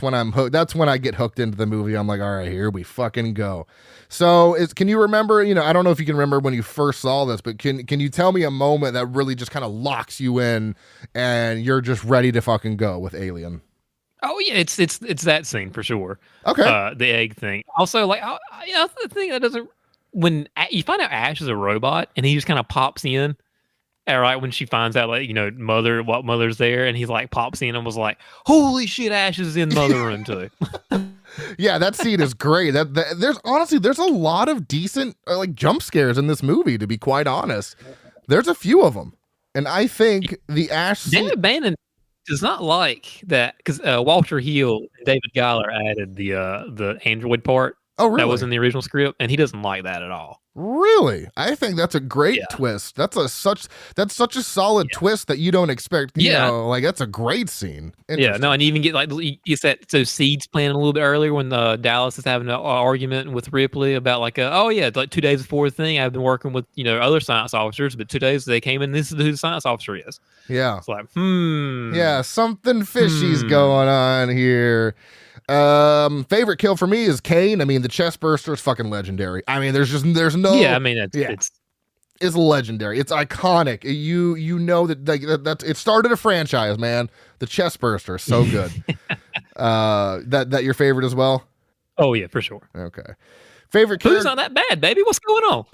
when I'm hooked. That's when I get hooked into the movie. I'm like, all right, here we fucking go. So can you remember, I don't know if you can remember when you first saw this, but can you tell me a moment that really just kind of locks you in and you're just ready to fucking go with Alien? Oh yeah, it's that scene for sure. Okay. The egg thing. Also, like, the thing that doesn't, when you find out Ash is a robot and he just kind of pops in. All right, when she finds out, like, mother's there, and he's like pops in and was like, "Holy shit, Ash is in mother room too." Yeah, that scene is great. There's a lot of decent like jump scares in this movie. To be quite honest, there's a few of them, and I think the Ash. David Bannon does not like that because Walter Hill and David Giler added the android part. Oh, really? That was in the original script, and he doesn't like that at all. Really? I think that's a great twist. That's such a solid twist that you don't expect. Like, that's a great scene. Yeah, no, and you even get like you said, so Seeds playing a little bit earlier when Dallas is having an argument with Ripley about like, like 2 days before the thing, I've been working with other science officers, but 2 days they came in, this is who the science officer is. Yeah, it's like yeah, something fishy's going on here. Favorite kill for me is Kane. I mean, the chest burster is fucking legendary. I mean, there's no. Yeah, I mean, it's legendary. It's iconic. You know that it started a franchise, man. The chest burster is so good. That your favorite as well? Oh yeah, for sure. Okay. Favorite character? Who's not that bad, baby? What's going on?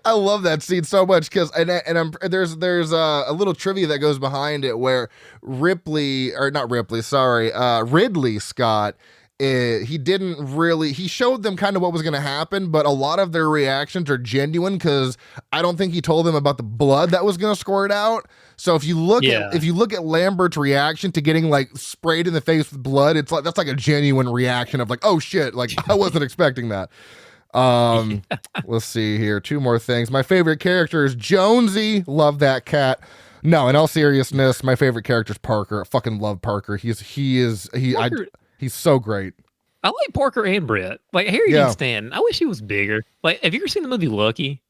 I love that scene so much because there's a little trivia that goes behind it where Ridley Scott, he showed them kind of what was going to happen, but a lot of their reactions are genuine because I don't think he told them about the blood that was going to squirt out. So if you look at Lambert's reaction to getting like sprayed in the face with blood, it's like that's like a genuine reaction of like, oh shit, like I wasn't expecting that. Let's see here. 2 more things. My favorite character is Jonesy. Love that cat. No, in all seriousness, my favorite character is Parker. I fucking love Parker. He's so great. I like Parker and Brett. Like Harry Dean Stanton. I wish he was bigger. Like, have you ever seen the movie Lucky?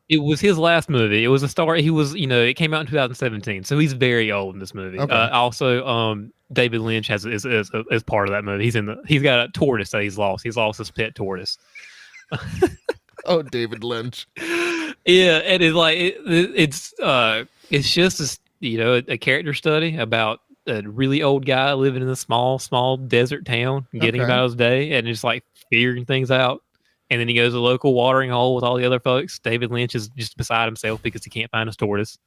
It was his last movie. It was a star. He was, it came out in 2017, so he's very old in this movie. Okay. Also, David Lynch is part of that movie. He's got a tortoise that he's lost. He's lost his pet tortoise. Oh, David Lynch. Yeah, and it's just a character study about a really old guy living in a small desert town, getting about his day, and just like figuring things out. And then he goes to a local watering hole with all the other folks. David Lynch is just beside himself because he can't find his tortoise.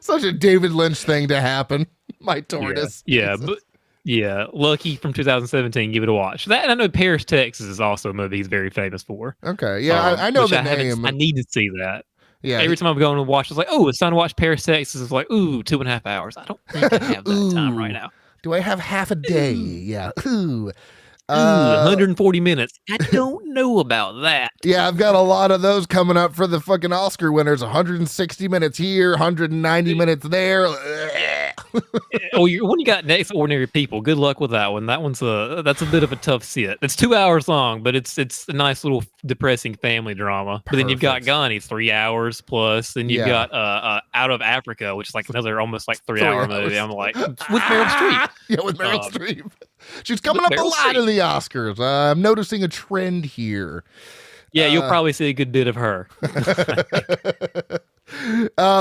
Such a David Lynch thing to happen. My tortoise. Yeah, Lucky from 2017. Give it a watch. That, and I know Paris, Texas is also a movie he's very famous for. Okay, yeah, I know the name. I need to see that. Yeah, every time I'm going to watch, it's like, oh, it's time to watch Paris, Texas. It's like, ooh, 2.5 hours. I don't think I have that time right now. Do I have half a day? Yeah. Ooh. 140 minutes. I don't know about that. Yeah, I've got a lot of those coming up for the fucking Oscar winners. 160 minutes here, 190 minutes there. When you got Next Ordinary People, good luck with that one. That's a bit of a tough sit. It's 2 hours long, but it's a nice little depressing family drama. Perfect. But then you've got Gandhi, 3 hours plus. Then you've got Out of Africa, which is like another almost like 3 hour movie. I'm like, with Meryl Streep. Yeah, with Meryl Streep. She's coming up a lot in the Oscars. I'm noticing a trend here. Yeah, you'll probably see a good bit of her.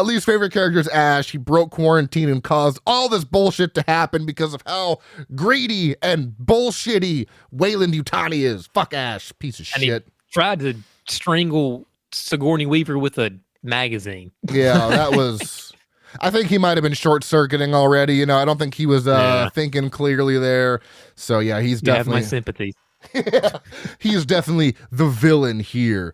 Lee's favorite character is Ash. He broke quarantine and caused all this bullshit to happen because of how greedy and bullshitty Wayland Yutani is. Fuck Ash, piece of shit. He tried to strangle Sigourney Weaver with a magazine. Yeah, that was... I think he might have been short-circuiting already. I don't think he was thinking clearly there. So, yeah, he's definitely... You have my sympathy. Yeah, he is definitely the villain here.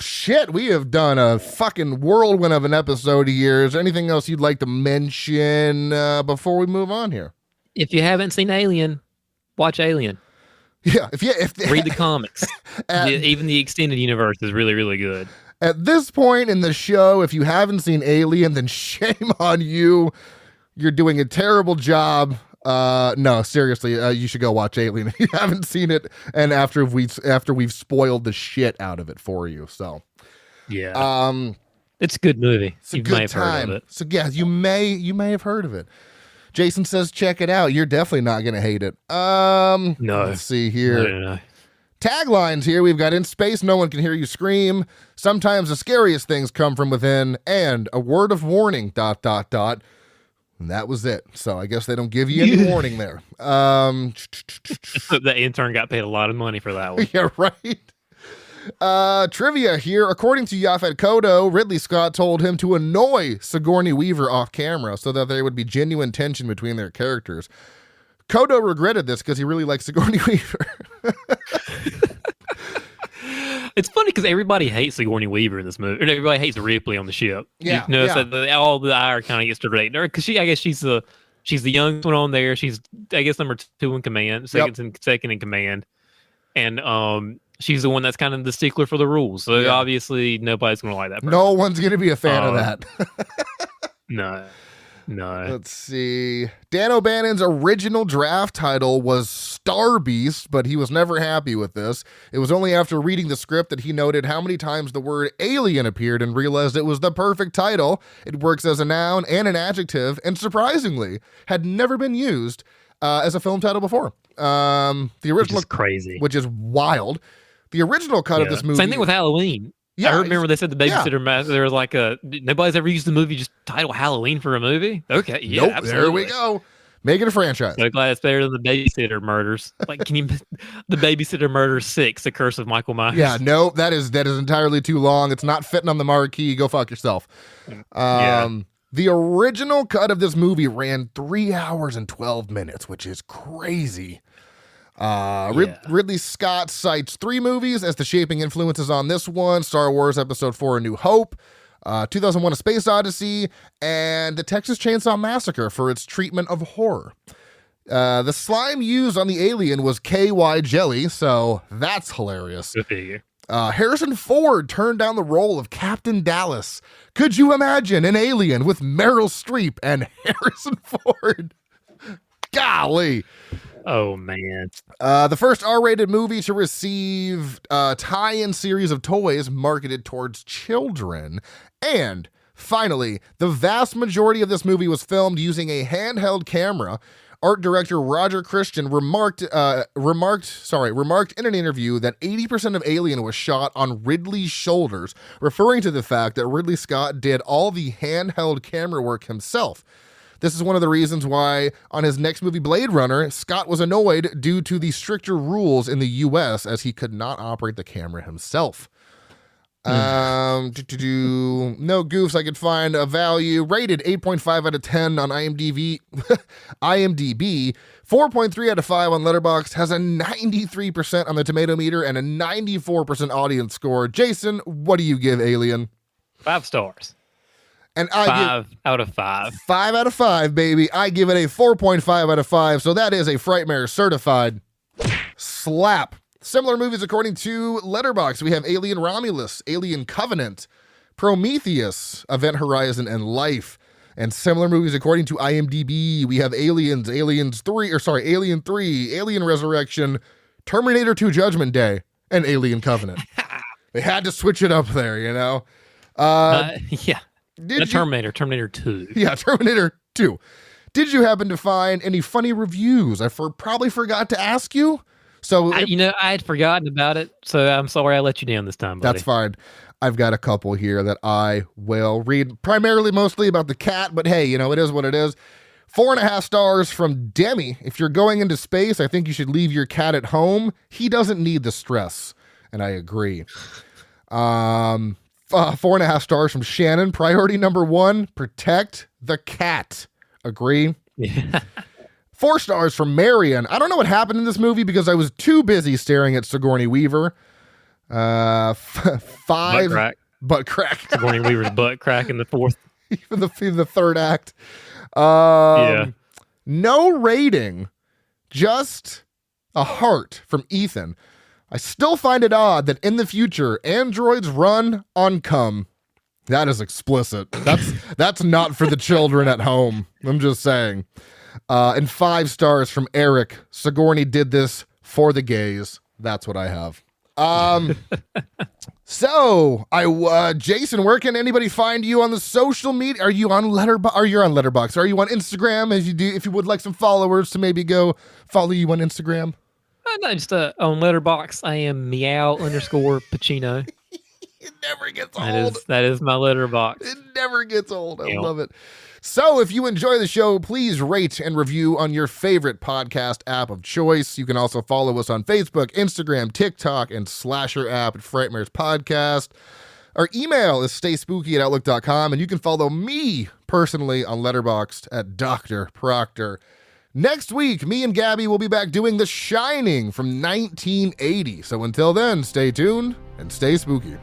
Shit, we have done a fucking whirlwind of an episode here. Is there anything else you'd like to mention before we move on here? If you haven't seen Alien, watch Alien. Yeah, read the comics. Even the extended universe is really, really good. At this point in the show, if you haven't seen Alien, then shame on you. You're doing a terrible job. No, seriously, you should go watch Alien if you haven't seen it. And after we've spoiled the shit out of it for you, so yeah, it's a good movie. It's a good time. So yeah, you may have heard of it. Jason says check it out. You're definitely not gonna hate it. No. Let's see here. No. Taglines here. We've got in space, no one can hear you scream. Sometimes the scariest things come from within, and a word of warning. ... And that was it. So I guess they don't give you any warning there. The intern got paid a lot of money for that one. Yeah, right. Trivia here. According to Yaphet Kotto, Ridley Scott told him to annoy Sigourney Weaver off camera so that there would be genuine tension between their characters. Kotto regretted this because he really likes Sigourney Weaver. It's funny because everybody hates Sigourney Weaver in this movie. And everybody hates Ripley on the ship. Yeah, you notice that all the ire kind of gets directed her because I guess she's the youngest one on there. She's I guess number 2 in command, second in command, and she's the one that's kind of the stickler for the rules. So obviously nobody's going to like that person. No one's going to be a fan of that. No. Let's see. Dan O'Bannon's original draft title was Star Beast, but he was never happy with this. It was only after reading the script that he noted how many times the word alien appeared and realized it was the perfect title. It works as a noun and an adjective, and surprisingly, had never been used as a film title before. The original, which is crazy. Which is wild. The original cut of this movie... Same thing with Halloween. Yeah, I remember they said the babysitter there was like nobody's ever used the movie just title Halloween for a movie. Okay, yeah, nope, absolutely. There we go. Make it a franchise. So glad it's better than the Babysitter Murders. Like, the Babysitter Murders 6, The Curse of Michael Myers. Yeah, no, that is entirely too long. It's not fitting on the marquee. Go fuck yourself. The original cut of this movie ran 3 hours and 12 minutes, which is crazy. Ridley Scott cites 3 movies as the shaping influences on this one: Star Wars Episode 4: A New Hope, 2001: A Space Odyssey, and the Texas Chainsaw Massacre for its treatment of horror. The slime used on the alien was KY jelly, so that's hilarious. Harrison Ford turned down the role of Captain Dallas. Could you imagine an Alien with Meryl Streep and Harrison Ford? Golly. Oh, man. The first R-rated movie to receive a tie-in series of toys marketed towards children. And finally, the vast majority of this movie was filmed using a handheld camera. Art director Roger Christian remarked in an interview that 80% of Alien was shot on Ridley's shoulders, referring to the fact that Ridley Scott did all the handheld camera work himself. This is one of the reasons why on his next movie, Blade Runner, Scott was annoyed due to the stricter rules in the US as he could not operate the camera himself. No goofs I could find a value. Rated 8.5 out of 10 on IMDb. 4.3 out of 5 on Letterboxd. Has a 93% on the tomato meter and a 94% audience score. Jason, what do you give Alien? 5 stars. And 5 out of 5. 5 out of 5, baby. I give it a 4.5 out of 5. So that is a Frightmare certified slap. Similar movies according to Letterboxd. We have Alien Romulus, Alien Covenant, Prometheus, Event Horizon, and Life. And similar movies according to IMDb. We have Alien 3, Alien Resurrection, Terminator 2 Judgment Day, and Alien Covenant. They had to switch it up there, you know? Yeah. Terminator 2. Yeah, Terminator 2. Did you happen to find any funny reviews? I probably forgot to ask you. So I had forgotten about it, so I'm sorry I let you down this time, buddy. That's fine. I've got a couple here that I will read, primarily mostly about the cat, but hey, it is what it is. 4.5 stars from Demi. If you're going into space, I think you should leave your cat at home. He doesn't need the stress, and I agree. 4.5 stars from Shannon. Priority number 1, protect the cat. Agree? Yeah. 4 stars from Marion. I don't know what happened in this movie because I was too busy staring at Sigourney Weaver. 5 butt crack. Sigourney Weaver's butt crack in the 4th. Even the 3rd act. Yeah. No rating, just a heart from Ethan. I still find it odd that in the future androids run on cum. That is explicit. That's not for the children at home. I'm just saying. And 5 stars from Eric. Sigourney did this for the gays. That's what I have. So Jason, where can anybody find you on the social media? Are you on Letterboxd? Are you on Letterboxd? Are you on Instagram? If you would like some followers to maybe go follow you on Instagram. No, just on Letterboxd, I am meow_Pacino. It never gets old. That is my Letterboxd. It never gets old. I love it. So if you enjoy the show, please rate and review on your favorite podcast app of choice. You can also follow us on Facebook, Instagram, TikTok, and Slasher app at Frightmare's Podcast. Our email is stayspooky@outlook.com, and you can follow me personally on Letterboxd at Dr. Proctor. Next week, me and Gabby will be back doing The Shining from 1980. So until then, stay tuned and stay spooky.